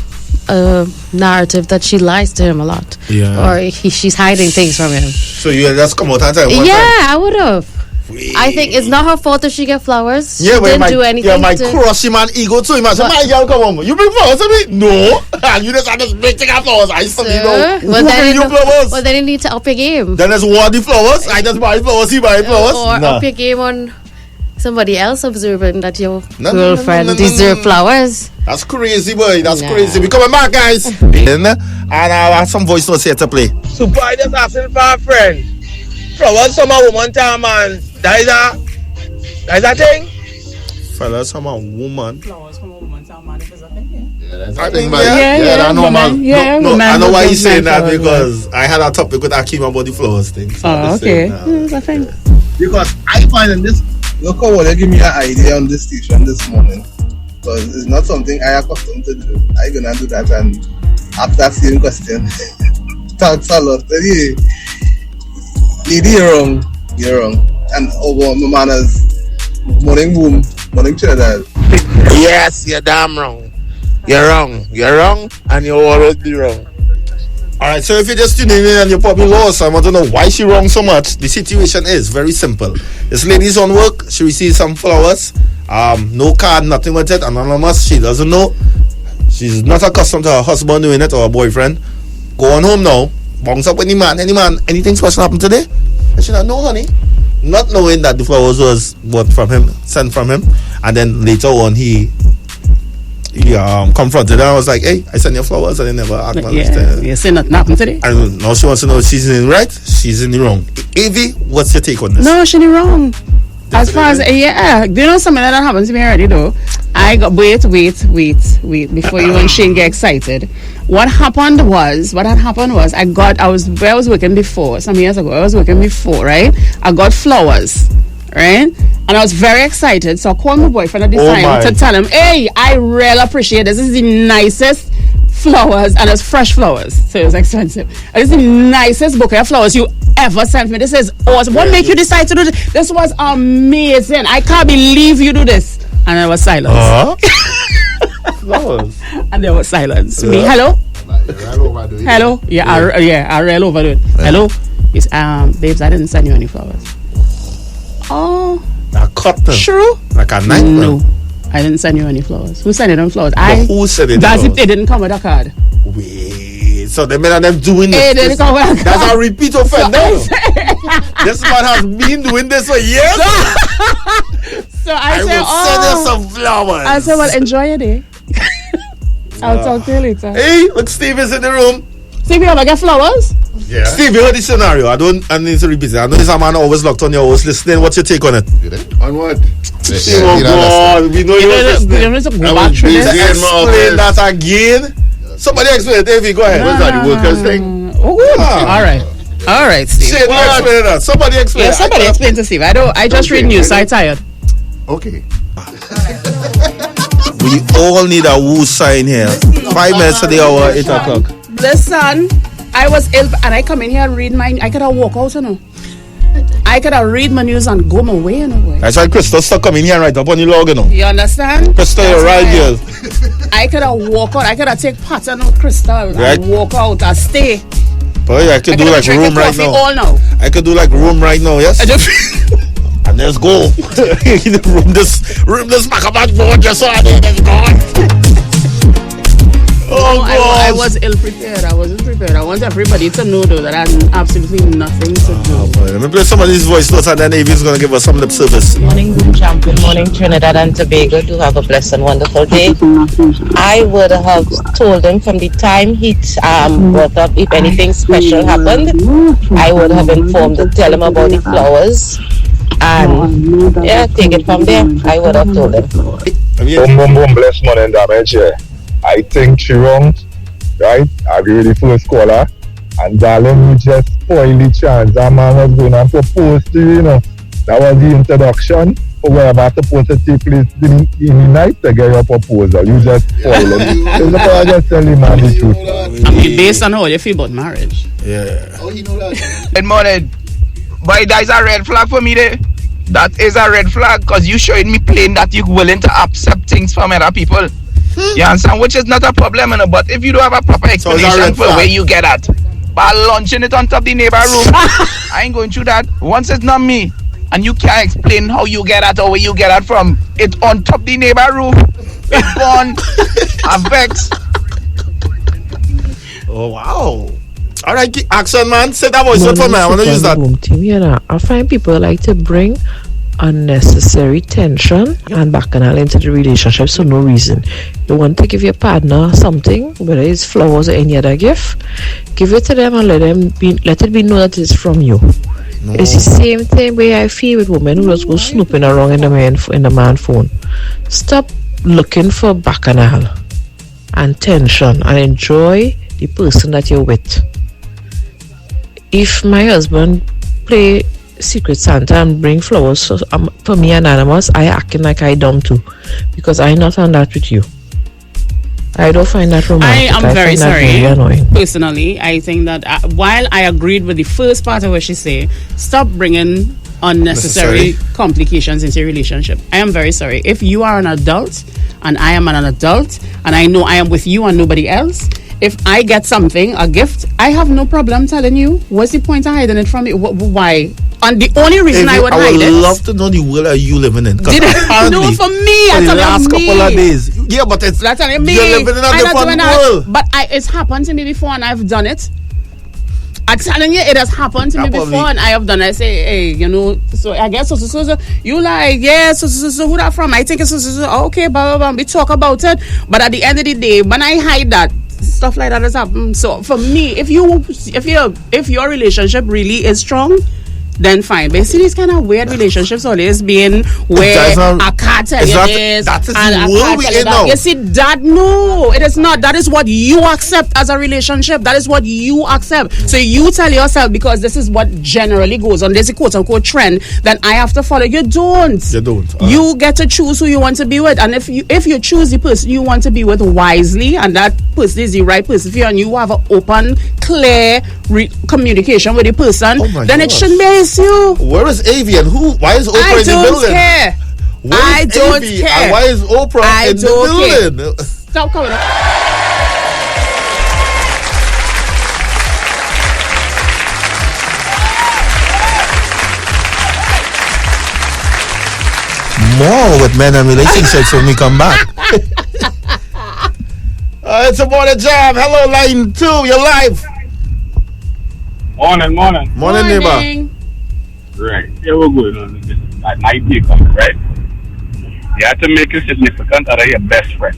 a narrative that she lies to him a lot. Yeah. Or she's hiding things from him. So you just come out and tell him I would have. I think it's not her fault if she get flowers. Yeah, she but didn't do anything. You might crush him and ego too. Imagine my girl come home. You bring flowers to me? No. And you just have this big thing of flowers. I said, you know, who bring you flowers? Well, then you need to up your game. Then there's one the flowers. I just buy flowers. He buy flowers. Or up your game on somebody else observing that your girlfriend deserve flowers. That's crazy, boy. That's crazy. We coming back, guys. And I have some voice notes here to play. Super, I just asking for a friend. Flowers from a woman time, man. That is a thing. Flowers from a woman. Flowers from a woman time, man. If it's a thing, I think, yeah, normal. Yeah, no, I know why he's saying that flowers, because I had a topic with Akeem about the flowers thing. So okay. It's a thing. Because I find in this, look how well you give me an idea on this station this morning. Because it's not something I accustomed to do. I'm gonna do that, and after that same question, thanks a lot. Lady, you're wrong. And over my manners, morning boom, morning Trinidad. Yes, you're damn wrong. You're wrong, and you'll always be wrong. Alright, so if you're just tuning in and you're probably lost, I want to know why she wrong so much. The situation is very simple. This lady's on work, she receives some flowers, no card, nothing with it, anonymous, she doesn't know. She's not accustomed to her husband doing it or her boyfriend. Go on home now, bounce up with any man, anything special happened today? And she said, no honey. Not knowing that the flowers was bought from him, sent from him, and then later on he confronted her. I was like, hey, I sent you flowers and they never acknowledged it. You say nothing happened today? And now she wants to know if she's in the right, she's in the wrong. Evie, what's your take on this? No, she's wrong. As far as, do you know something that happened to me already though? I got, wait, before you and Shane get excited. What had happened was, I was working before, some years ago, right? I got flowers, right? And I was very excited, so I called my boyfriend at the time to tell him, hey, I really appreciate this. This is the nicest flowers, and it's fresh flowers, so it was expensive. And this is the nicest bouquet of flowers you ever sent me. This is awesome. What made you decide to do this? This was amazing. I can't believe you do this. And there was silence. Flowers. And there was silence. Me, hello? Hello? Yeah, I ran over it. Hello? It's, babes, I didn't send you any flowers. Oh. A cotton. True? Like a knife? No. I didn't send you any flowers. Who sent you them flowers? Who sent it? That's if they didn't come with a card. Wait, so the men of them doing this. Hey, they didn't come with a card. That's a repeat offender. This man has been doing this for years. So I said, will send you some flowers. I said, well, enjoy your day. I'll talk to you later. Hey, look, Steve is in the room. Steve, you ever get flowers? Yeah. Steve, you heard the scenario. I need to repeat it. I know this man always locked on your host listening. What's your take on it? On what? Oh God, we know you was listening. Explain that again. Somebody explain it, Davey. Go ahead. What's that, the workers thing? All right, Steve. Shane, explain that. Somebody explain. Yeah, somebody explain to Steve. I just read news, so I'm tired. Okay. We all need a woo sign here. 5 minutes to the hour, 8 o'clock. Listen, I was ill and I come in here and read I could have walk out, you know. I could have read my news and go my way, you know. That's why Crystal stuck coming here right up on the log, you know. You understand? Crystal, you're right, girl. I could have walk out. I could have take pattern of Crystal and walk out and stay. Boy, I could do like room right now. All now. I could do like room right now, yes? And let's go. room this back about board just so I know that's gone. Oh, I was ill prepared. I wasn't prepared. I want everybody to know though that I had absolutely nothing to do. Let me play some of these voice notes and then Avie's gonna give us some lip service. Morning, Boom Champ. Good morning, Trinidad and Tobago. Do have a blessed and wonderful day. I would have told him from the time he brought up if anything special happened. I would have informed him, tell him about the flowers, and take it from there. I would have told him. Boom, bless morning, damage. I think she wrong, right? I agree with the first caller. And darling, you just spoiled the chance. That man was going to propose to you, you know. That was the introduction for wherever supposed to take place in the night to get your proposal. You just spoiled it. So I just tell the man the truth. I mean, based on how you feel about marriage. Yeah. Oh, you know that. Good morning. But that is a red flag for me there. That is a red flag because you showing me plain that you're willing to accept things from other people. You understand? Which is not a problem, you know, but if you don't have a proper explanation for where you get at, by launching it on top of the neighbor room, I ain't going through that. Once it's not me, and you can't explain how you get that or where you get that from. It on top the neighbor roof. It gone. I'm vexed. Oh wow. Alright, action man, say that voice for me. I wanna use that. Team, you know, I find people like to bring unnecessary tension and bacchanal into the relationship for no reason. You want to give your partner something, whether it's flowers or any other gift, give it to them and let it be known that it's from you. No. It's the same thing way I feel with women who just go snooping around in the man phone. Stop looking for bacchanal and tension and enjoy the person that you're with. If my husband play Secret Santa and bring flowers for me anonymous, I acting like I dumb too, because I not on that with you. I don't find that romantic. I am very sorry. Very annoying. Personally, I think that while I agreed with the first part of what she said, stop bringing unnecessary complications into your relationship. I am very sorry. If you are an adult and I am an adult and I know I am with you and nobody else, if I get something, a gift, I have no problem telling you. What's the point of hiding it from me? Why? And the only reason I would hide it. I would love to know the world are you living in. No, for me, for the last couple of days. Yeah, but it's that's you're living in a different world. But it's happened to me before and I've done it. I'm telling you, it has happened to me before and I have done it. I say, hey, you know, so I guess so. You like, yeah, so who that from? I think it's so. Okay, blah, blah, blah. We talk about it. But at the end of the day, when I hide that, stuff like that has happened. So for me, if your relationship really is strong, then fine. But you see these kind of weird relationships always being where a car tell you this and a car tell you that. You see that? No, it is not. That is what you accept as a relationship. That is what you accept. So you tell yourself, because this is what generally goes on. There's a quote unquote trend that I have to follow. You don't. You don't. You get to choose who you want to be with, and if you choose the person you want to be with wisely, and that person is the right person for you, and you have an open, clear communication with the person, then it shouldn't be you. Where is Avian? Why is Oprah in the building? Care. I don't care. And why is Oprah in the building? Stop coming up. More with men and relationships when we come back. It's a morning jam. Hello, line 2. You're live. Morning, neighbor. Right. Yeah, we're going on this at night, right? You have to make a significant other your best friend.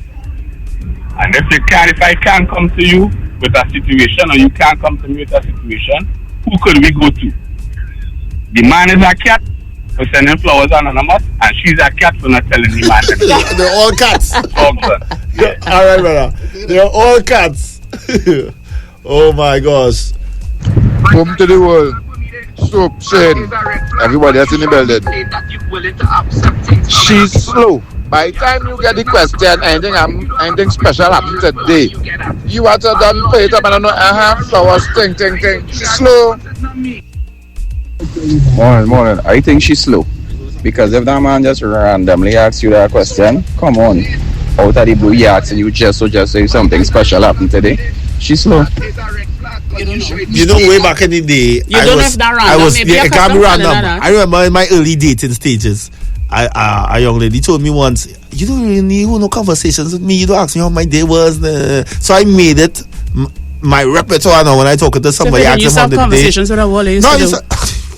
And if I can't come to you with a situation, or you can't come to me with a situation, who could we go to? The man is a cat for sending flowers anonymous, and she's a cat for not telling the man. They're all cats. Yeah. All right, brother. They're all cats. Oh my gosh. Come to the world. Soap, Shane, everybody that's in the building. She's slow. By the time you get the question, anything special happened today. You have to done pay it up and I know flowers, ting. She's slow. Morning. I think she's slow. Because if that man just randomly asks you that question, come on. Out of the blue, he asks you just say something special happened today. She's slow. You know, way back in the day, it can't be random. I remember in my early dating stages, a young lady told me once, you don't really need no conversations with me. You don't ask me how my day was. So I made it my repertoire now when I talk to somebody. So you have conversations with a wall. No, you said,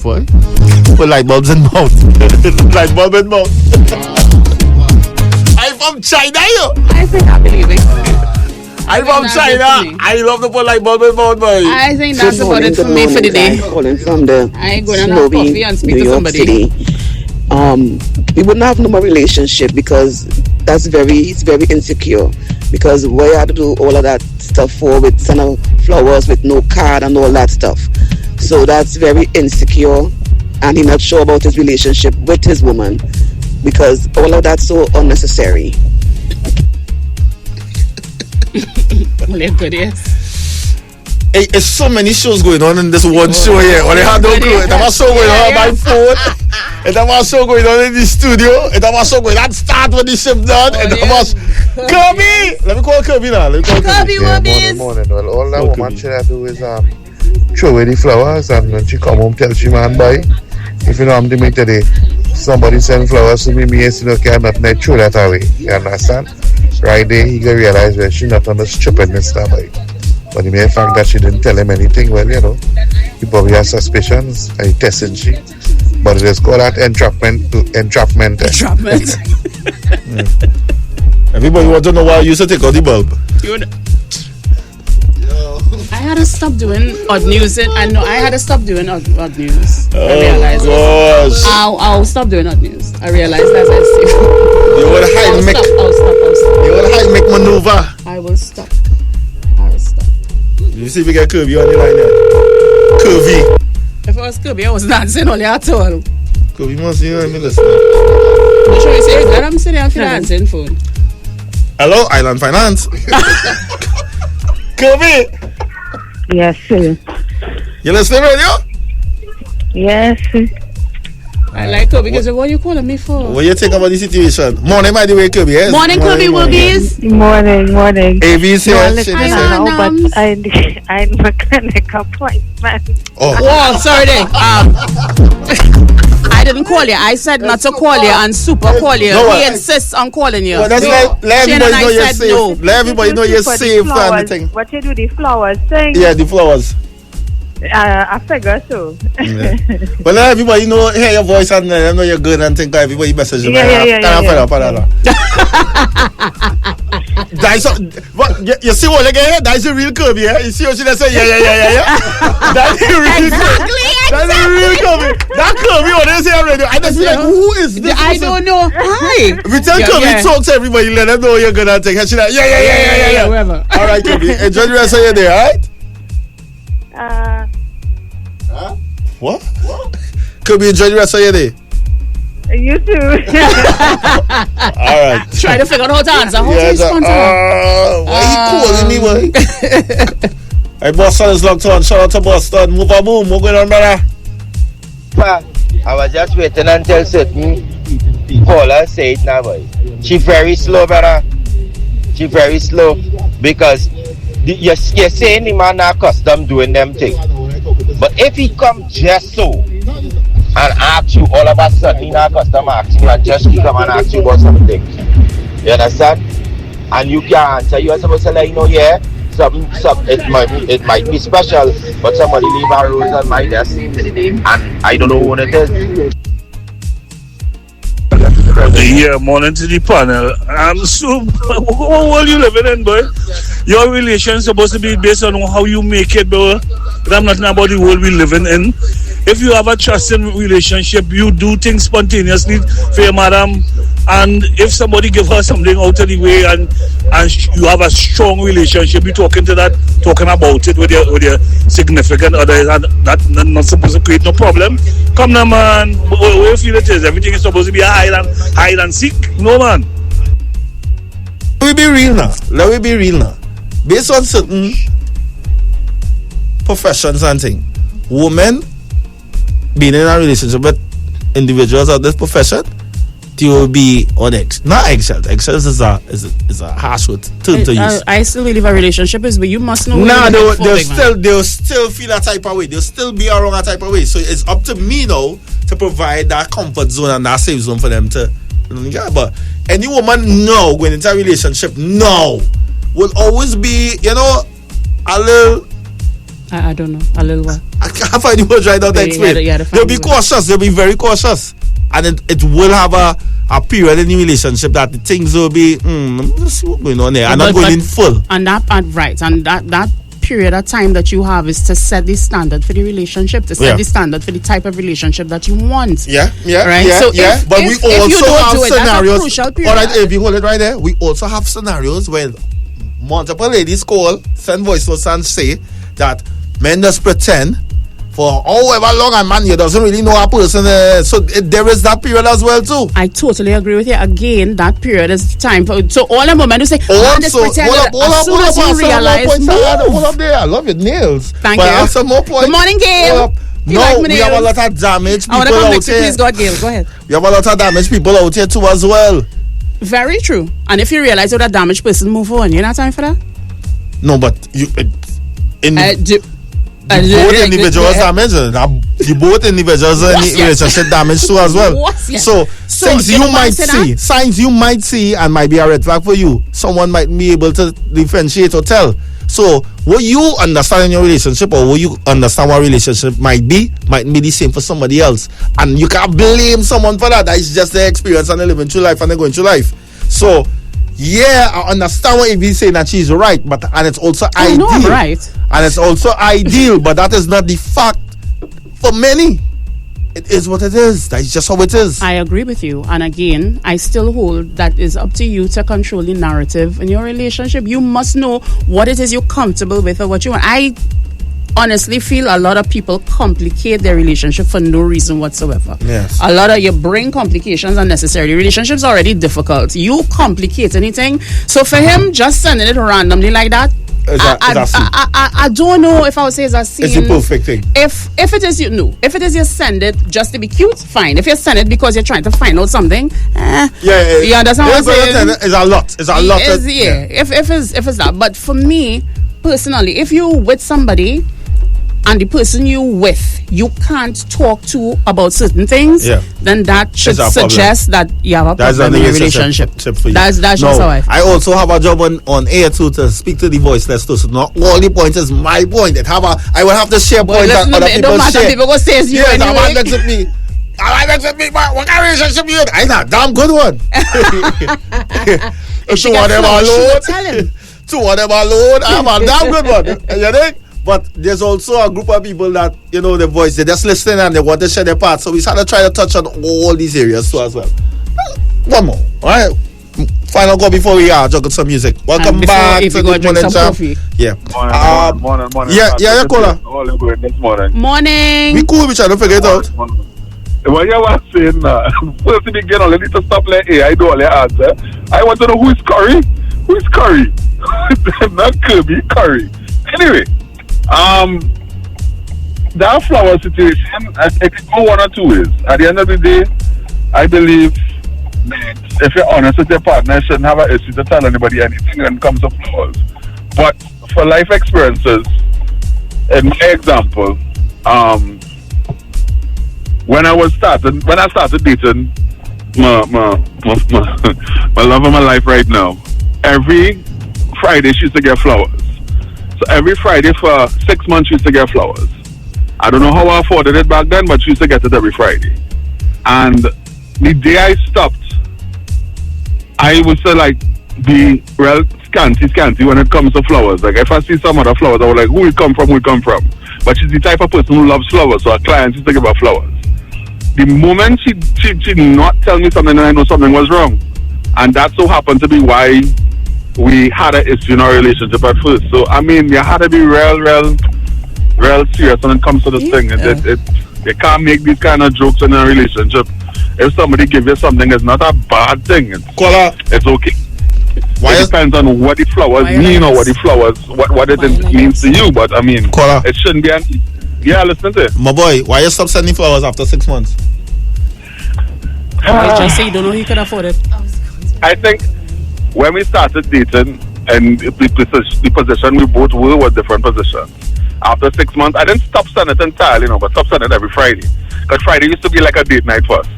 what? Put light bulbs in mouth. Light bulb in mouth. I'm from China, yo. I think I believe it. I'm from China. I love to put light bulb in mouth, boy. I think that's about it for me for the day. Calling from the I ain't going to have coffee and speak New to York somebody. City. We wouldn't have no more relationship because it's very insecure. Because what you had to do all of that stuff for with sending flowers with no card and all that stuff. So that's very insecure, and he's not sure about his relationship with his woman because all of that's so unnecessary. Hey, there's so many shows going on in this one show here. When they have no clue, it have a show going on on my phone. It have a show going on in the studio. It have a show going on start when the shift done. It have a Kirby. Let me call Kirby now. Kirby, morning. Well, all that woman should do is throw away the flowers, and when she come home, tell she man buy. if you know I'm doing today, somebody send flowers to me, yes, I'm not make throw that away. You understand? Right there, he can realize that she not on the stupidness that way. But the mere fact that she didn't tell him anything, well, he probably has suspicions and he testing she. But it is called that entrapment. Entrapment. Everybody want to know why you used to take out the bulb. I had to stop doing odd news. I had to stop doing odd news. I realized. Gosh. I'll stop doing odd news. I realized as I see. You will hide make. I'll stop. You will hide make maneuver. I will stop. You see if you get Kirby on the line there. Kirby. If I was Kirby, I was dancing only at all. Kirby must hear me listening. I'm sure you say that I'm sitting on dancing phone. Hello, Island Finance. Kirby. Yes, sir. You listening radio? Yes, sir. I like Kirby because what are you calling me for? What you think about the situation? Morning, by the way, Kirby. Yes? Morning, Kirby Wilgies. Morning. AV's here. But I mechanic appointment. Oh, sorry. I didn't call you. I said not to call you and super call you. He insists on calling you. Well, that's let everybody know you're safe. No. Let everybody know you're safe and the thing. What you do, the flowers thing? Yeah, the flowers. I figure so. Yeah. But let everybody know, hear your voice and let them know you're good and think everybody message you. Yeah. You see what again? That's the real Kirby, yeah? You see what she say? Yeah. That's the real Kirby. That's the real Kirby. That Kirby on this here radio. I just feel like, who is this? I don't know. Hi. We tell Kirby, talk to everybody, let them know you're good and think. And she's like, yeah. Whoever. All right, Kirby. Enjoy the rest of your day, all right? What? Kirby, enjoy the rest of your day. You too. All right. Try to figure out how to answer. How to respond to her. Why you calling me, boy? Hey, Boston is locked on. Shout out to Boston. Move on, boom. What's going on, brother? I was just waiting until certain caller say it now, boy. She very slow, brother. She very slow because you're saying the man not accustomed doing them things. But if he come just so and ask you all of a sudden, he not accustomed asking you and just he come and ask you about something. You understand? And you can't answer. You're supposed to let you know, yeah, something it might be special, but somebody leave a rose on my desk and I don't know what it is. Yeah, morning to the panel. So, what world you living in, boy? Your relation is supposed to be based on how you make it, boy. I'm not about the world we living in. If you have a trusting relationship, you do things spontaneously for your madam. And if somebody give her something out of the way and you have a strong relationship, you talking about it with your significant other, and that's not supposed to create no problem. Come now, man. What you feel it is? Everything is supposed to be hide and seek? No, man. Let me be real now. Based on certain professions and things, women being in a relationship with individuals of this profession, they will be on eggshells. Eggshells is a harsh word term to use. I still believe a relationship is, but you must know. They'll still feel that type of way. They'll still be around that type of way. So it's up to me now to provide that comfort zone and that safe zone for them to. But any woman now going into a relationship now will always be, a little. I don't know. A little what? I can't find the words right now to explain. They'll be cautious. They'll be very cautious. And it will have a period in the relationship that the things will be, let's see what's going on there. And not going in full. And that period of time that you have is to set the standard for the relationship, to set the standard for the type of relationship that you want. Right? But we also have scenarios. All right, if you hold it right there, we also have scenarios where multiple ladies call, send voice notes and say that men just pretend for however long a man here doesn't really know a person. So there is that period as well too. I totally agree with you. Again, that period is time for. So all the moment you say, hold up there. I love your nails. Thank you. I have some more points. Good morning, Gail. No, we have a lot of damaged people out here. Please, God, Gail, go ahead. We have a lot of damaged people out here too as well. Very true. And if you realize you're that damaged person, move on. You not time for that? No, but you. both individuals damaged. The both individuals in the relationship damaged too as well. So things you might see and might be a red flag for you. Someone might be able to differentiate or tell. So what you understand in your relationship or what you understand what relationship might be the same for somebody else. And you can't blame someone for that. That is just their experience and they're living through life and they're going through life. So yeah, I understand what Evie's saying that she's right, and it's also ideal. No, I'm right. And it's also ideal, but that is not the fact for many. It is what it is. That's just how it is. I agree with you. And again, I still hold that it's up to you to control the narrative in your relationship. You must know what it is you're comfortable with or what you want. I honestly feel a lot of people complicate their relationship for no reason whatsoever. Yes. A lot of you bring complications unnecessarily. Relationships are already difficult. You complicate anything. So for him, just sending it randomly like that, I don't know if I would say it's a scene. It's the perfect thing. If it is you send it just to be cute, fine. If you send it because you're trying to find out something, you understand what I'm saying? It's a lot. It's a lot. If it's that. But for me personally, if you with somebody and the person you with you can't talk to about certain things, then that should suggest that you have a problem in your relationship. That's just how I also have a job on air too to speak to the voiceless too. So not all the points is my point. I will have to share points that other people share. People go say you yes, anyway. I'm next with me. What kind of relationship you in? I know, damn good one. If she whatever alone, tell him. To whatever alone, I'm a damn good one. You think? But there's also a group of people that, the voice, they're just listening and they want to share their part. So we start to try to touch on all these areas too as well. One more, all right? Final call before we juggle some music. Welcome back to the Morning Jam. Yeah. Morning. Yeah, caller. All is good this morning. Morning. We cool, we try to figure it out. What you were saying now, first thing again, I need to stop like, hey, I don't answer. I want to know who is Curry? Who is Curry? Not Kirby, Curry. Anyway, that flower situation, it can go one or two ways. At the end of the day, I believe that if you're honest with your partner, you shouldn't have an issue to tell anybody anything when it comes to flowers. But for life experiences, in my example, when I started dating my love of my life right now, every Friday she used to get flowers. So every Friday for 6 months she used to get flowers. I don't know how I afforded it back then, but she used to get it every Friday. And the day I stopped, I would say be real scanty when it comes to flowers. Like if I see some other flowers, I was like, who it come from? But she's the type of person who loves flowers, so her clients used to give her flowers. The moment she did not tell me something, then I know something was wrong. And that so happened to be why we had an issue in our relationship at first. So, I mean, you had to be real serious when it comes to this thing. You can't make these kind of jokes in a relationship. If somebody gives you something, it's not a bad thing. It's okay. It depends on what the flowers mean or what the flowers, what it means to you. But, I mean, it shouldn't be yeah, listen to it. My boy, why you stop sending flowers after 6 months? Just say you don't know he could afford it. I think when we started dating and the position we both were different positions. After 6 months, I didn't stop sending it entirely, but stop sending it every Friday. Because Friday used to be like a date night for us.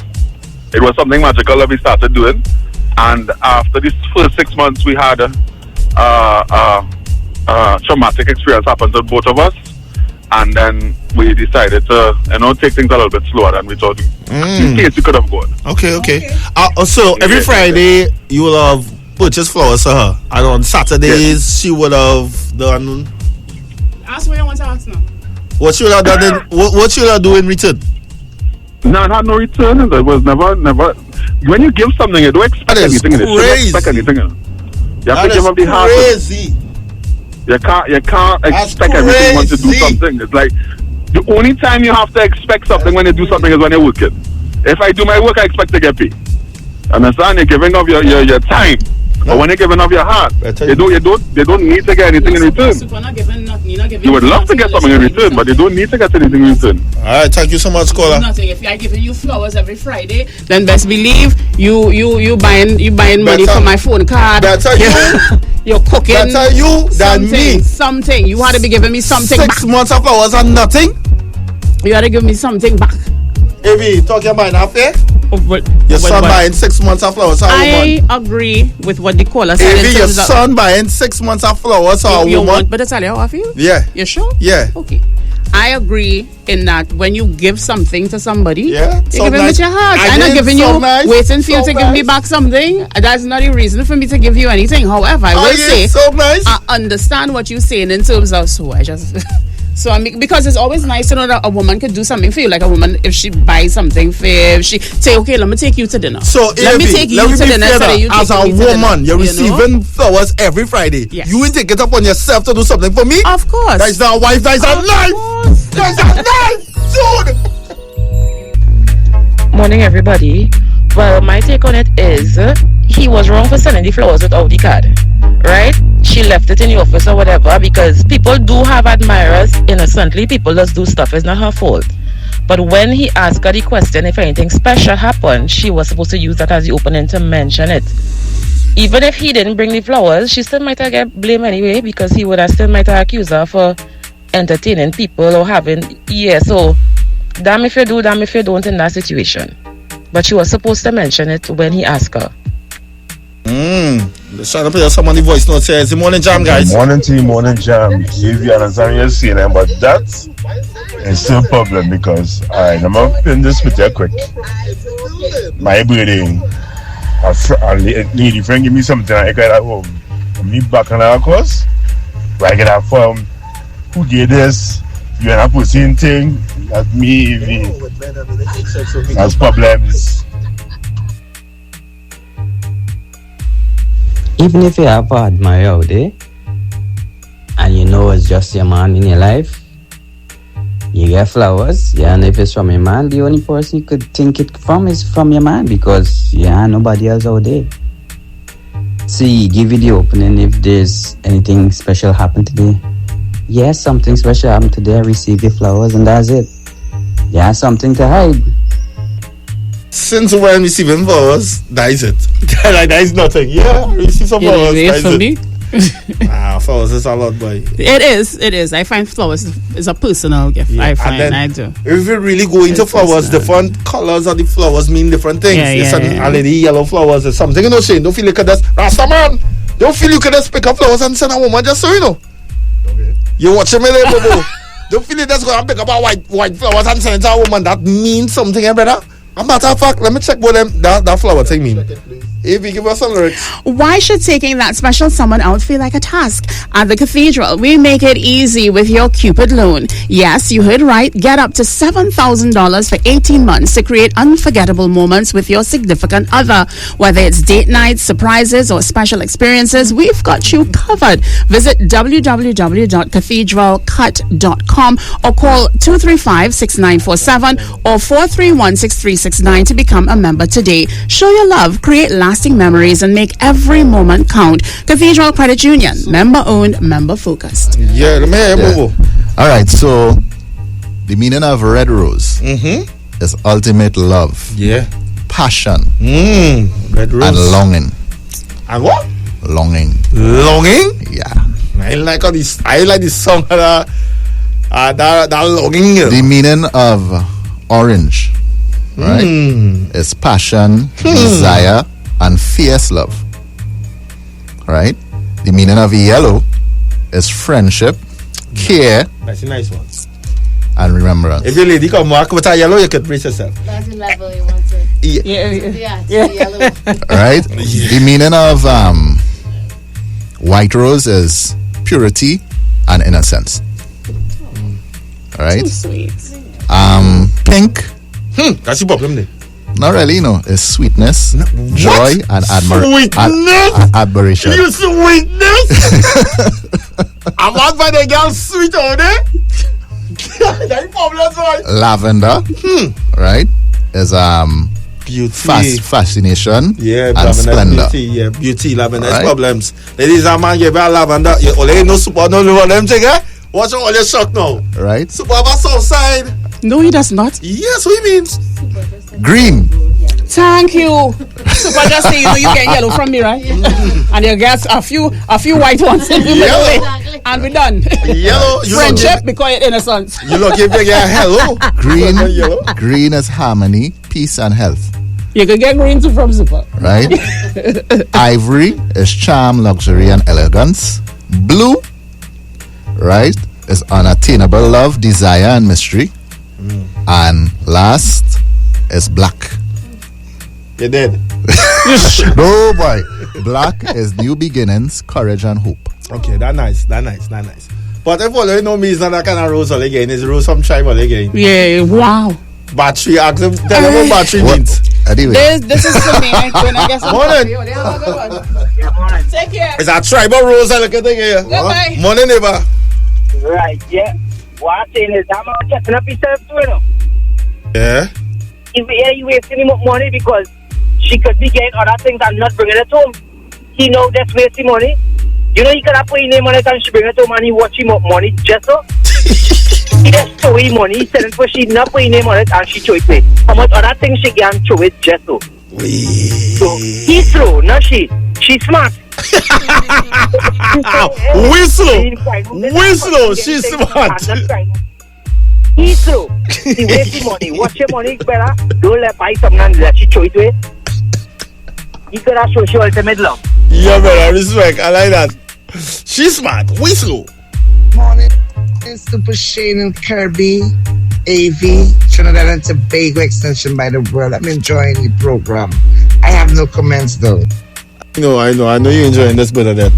It was something magical that we started doing. And after these first 6 months, we had a traumatic experience happen to both of us. And then we decided to, take things a little bit slower than we thought. In case we could have gone. Okay. So every Friday you will have purchased flowers for her, and on Saturdays she would have done. Ask what you want to ask now. What she would have done? What she would have do in return? No, I had no return. It was never. When you give something, you don't expect anything. You shouldn't expect anything. You have to give up the half. Crazy. You can't expect everything once you do something. It's like the only time you have to expect something when you do something is when you're working. If I do my work, I expect to get paid. Understand? You're giving up your time. But when you're giving of your heart, they don't need to get anything in return. You would love to get something in return, but they don't need to get anything in return. All right, thank you so much, caller. Nothing. If I'm giving you flowers every Friday, then best believe you buying money for my phone card. Better you. You're cooking. Better you than me. Something. You had to be giving me something 6 back. months of flowers and nothing. You had to give me something back. If you talking about an affair, your son buying 6 months of flowers for a woman. I agree with what the caller said. If your son buying 6 months of flowers for a woman. But tell you how I feel? Yeah. You sure? Yeah. Okay. I agree in that when you give something to somebody, you so give it with your heart. I'm not giving you waiting for you to give me back something. That's not a reason for me to give you anything. However, I will say I understand what you're saying in terms of So I mean, because it's always nice to know that a woman could do something for you. Like a woman, if she buys something for you, if she say, okay, let me take you to dinner. So let me take you to dinner. As a woman, you're receiving flowers every Friday. Yes. You will take it upon yourself to do something for me? Of course. That's not a wife, that's a life. That's a life, dude. Morning, everybody. Well, my take on it is he was wrong for sending the flowers without the card, right? She left it in the office or whatever, because people do have admirers innocently. People just do stuff. It's not her fault. But when he asked her the question if anything special happened, she was supposed to use that as the opening to mention it. Even if he didn't bring the flowers, she still might have get blamed anyway, because he would have still might have accused her for entertaining people or having, so damn if you do, damn if you don't in that situation. But she was supposed to mention it when he asked her. Let's try to play somebody voice note says the morning jam, guys. Morning team, morning jam. If you understand what you're saying, but that's still a problem because I'm gonna pin this with you quick. My birthday, a lady friend give me something I got at home. Me back on our course, but I get a form. Who gave this? You and a pussy thing. That's me. That's problems. Even if you have an admirer out there and you know it's just your man in your life, you get flowers, and if it's from your man, the only person you could think it from is from your man, because nobody else out there. See, give you the opening if there's anything special happened today. Yes, something special happened today, I received the flowers and that's it. Yeah, something to hide. Since when receiving flowers, that is it. That is nothing. Yeah, receive some flowers. That is it. Flowers is a lot, boy. It is. I find flowers is a personal gift. Yeah. I do. If you really go into flowers, different colors of the flowers mean different things. A lady yellow flowers is something. You know, Shane, don't feel like this. Rasta man, don't feel you can just pick up flowers and send a woman just so you know. Okay. You watching me there, Bobo. Don't feel it that's going to pick up a white flowers and send it to a woman. That means something, brother. A matter of fact, let me check what that flower thing mean. If you give us some lyrics. Why should taking that special someone out feel like a task? At the Cathedral, we make it easy with your Cupid loan. Yes, you heard right. Get up to $7,000 for 18 months to create unforgettable moments with your significant other. Whether it's date nights, surprises, or special experiences, we've got you covered. Visit www.cathedralcut.com or call 235-6947 or 431-6369 to become a member today. Show your love, create lasting memories, and make every moment count. Cathedral Credit Union, member owned, member focused. All right, so the meaning of red rose is ultimate love, passion, red rose, and longing. And what? Longing. Yeah. I like this song. That longing. The meaning of orange, right, is passion, desire, and fierce love. Right? The meaning of yellow is friendship, care, that's a nice one, and remembrance. If your lady come walk with a yellow, you can brace yourself. That's the level you want to. Yellow. Right? The meaning of white rose is purity and innocence. Right? So sweet. Pink. That's the problem there. Not really, it's sweetness, joy, and admiration. You sweetness? I'm out by the girl sweet on there. That's problem, right? Lavender, right, is beauty, fascination, yeah, and splendor. Beauty, yeah, beauty, lavender Right. problems. Ladies and man, give me a lavender. You only no super, no live on them thing, eh? Watch out, all your shock now. Right? Super have a south side. No, he does not. Yes, what you mean? Green. Thank you. Super just say, you get yellow from me, right? And you get a few white ones in the middle way, and we done. Yellow. Friendship because innocence. You look if you get hello. Green is harmony, peace, and health. You can get green too from Super. Right? Ivory is charm, luxury, and elegance. Blue, right, is unattainable love, desire, and mystery. And last is black. You did. No, boy. Black is new beginnings, courage, and hope. Okay, that's nice. But if all you know me is not that kind of rose all again, it's rose some tribal again. Yeah, wow. Battery, ask them, tell them what battery means. Anyway. This is for me. I guess. Morning. Take care. It's a tribal rose I look at here. Goodbye. Morning, neighbor. Right, yeah. What I'm saying is, I'm not getting up yourself too, you know. Yeah. You wasting him money because she could be getting other things and not bringing it home. He know that's wasting money. You know, he could have put his name on it and she bring it home and he watch him up money just so. He just throw his money, he selling for she not put his name on it and she throw it away. How much other things she can throw it just so. So, he throw, not she. She's smart. Whistle, she's smart. He throw. He wasting money. Watch your money better. Don't let buy something and let you throw it away. He could have shown you ultimate love. Yeah, brother, respect. I like that. She's smart. Whistle. Morning. It's Super Shane and Kirby, AV, Trinidad and Tobago extension by the world. I'm enjoying the program. I have no comments though. I know you're enjoying this better than.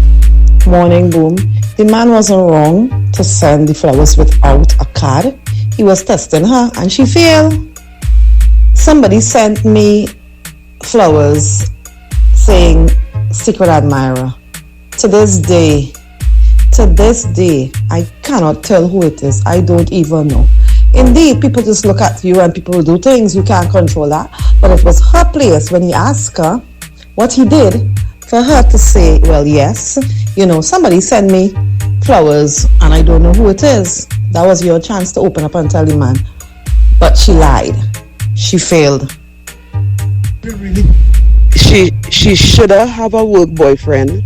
Morning, Boom. The man wasn't wrong to send the flowers without a card. He was testing her and she failed. Somebody sent me flowers saying secret admirer. To this day, I cannot tell who it is. I don't even know. Indeed, people just look at you and people do things. You can't control that. But it was her place when he asked her what he did for her to say, well, yes, somebody sent me flowers and I don't know who it is. That was your chance to open up and tell the man. But she lied. She failed. She should have a work boyfriend,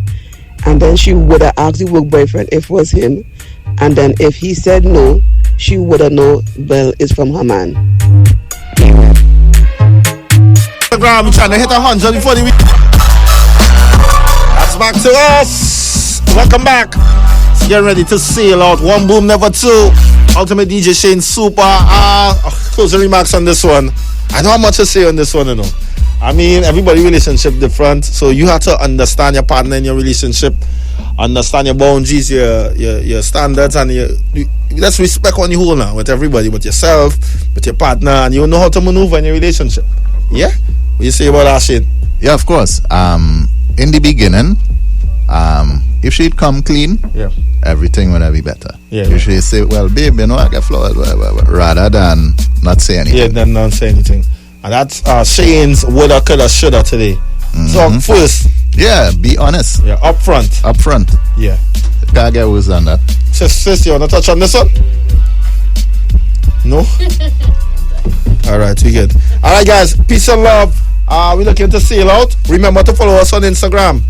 and then she would have asked the work boyfriend if it was him, and then if he said no, she would have known, well, it's from her man. Instagram, trying to hit 100 before the week. That's back to us. Welcome back. Get ready to sail out. One boom, never two. Ultimate DJ Shane Super. Closing remarks on this one. I don't have much to say on this one, I mean, everybody relationship different, so you have to understand your partner in your relationship, understand your boundaries, your standards, and let's respect on you whole now with everybody, with yourself, with your partner, and you know how to maneuver in your relationship. Yeah? What you say about that shit? Yeah, of course. In the beginning, if she'd come clean, everything would be better. If she'd say, well, babe, I get flowers, rather than not say anything. Yeah, than not say anything. And that's Shane's woulda, coulda, shoulda today. So first, be honest. Yeah, up front. Yeah. Can't get who's on that. Sis, you wanna touch on this one? No? Alright, we good. Alright guys, peace and love. We're looking to sail out. Remember to follow us on Instagram.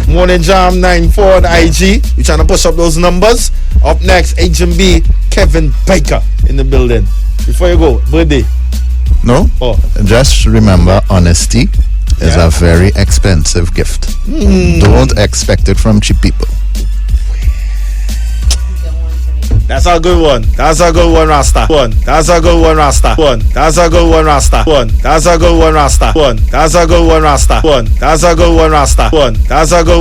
Morning Jam 94 on IG. We're trying to push up those numbers. Up next, HMB Kevin Baker in the building. Before you go, birthday. No. Just remember, honesty is a very expensive gift. Don't expect it from cheap people. That's a good one. That's a good one, Rasta. That's a good one, Rasta. That's a good one, Rasta. That's a good one, Rasta. That's a good one, Rasta. That's a good one, Rasta. That's a good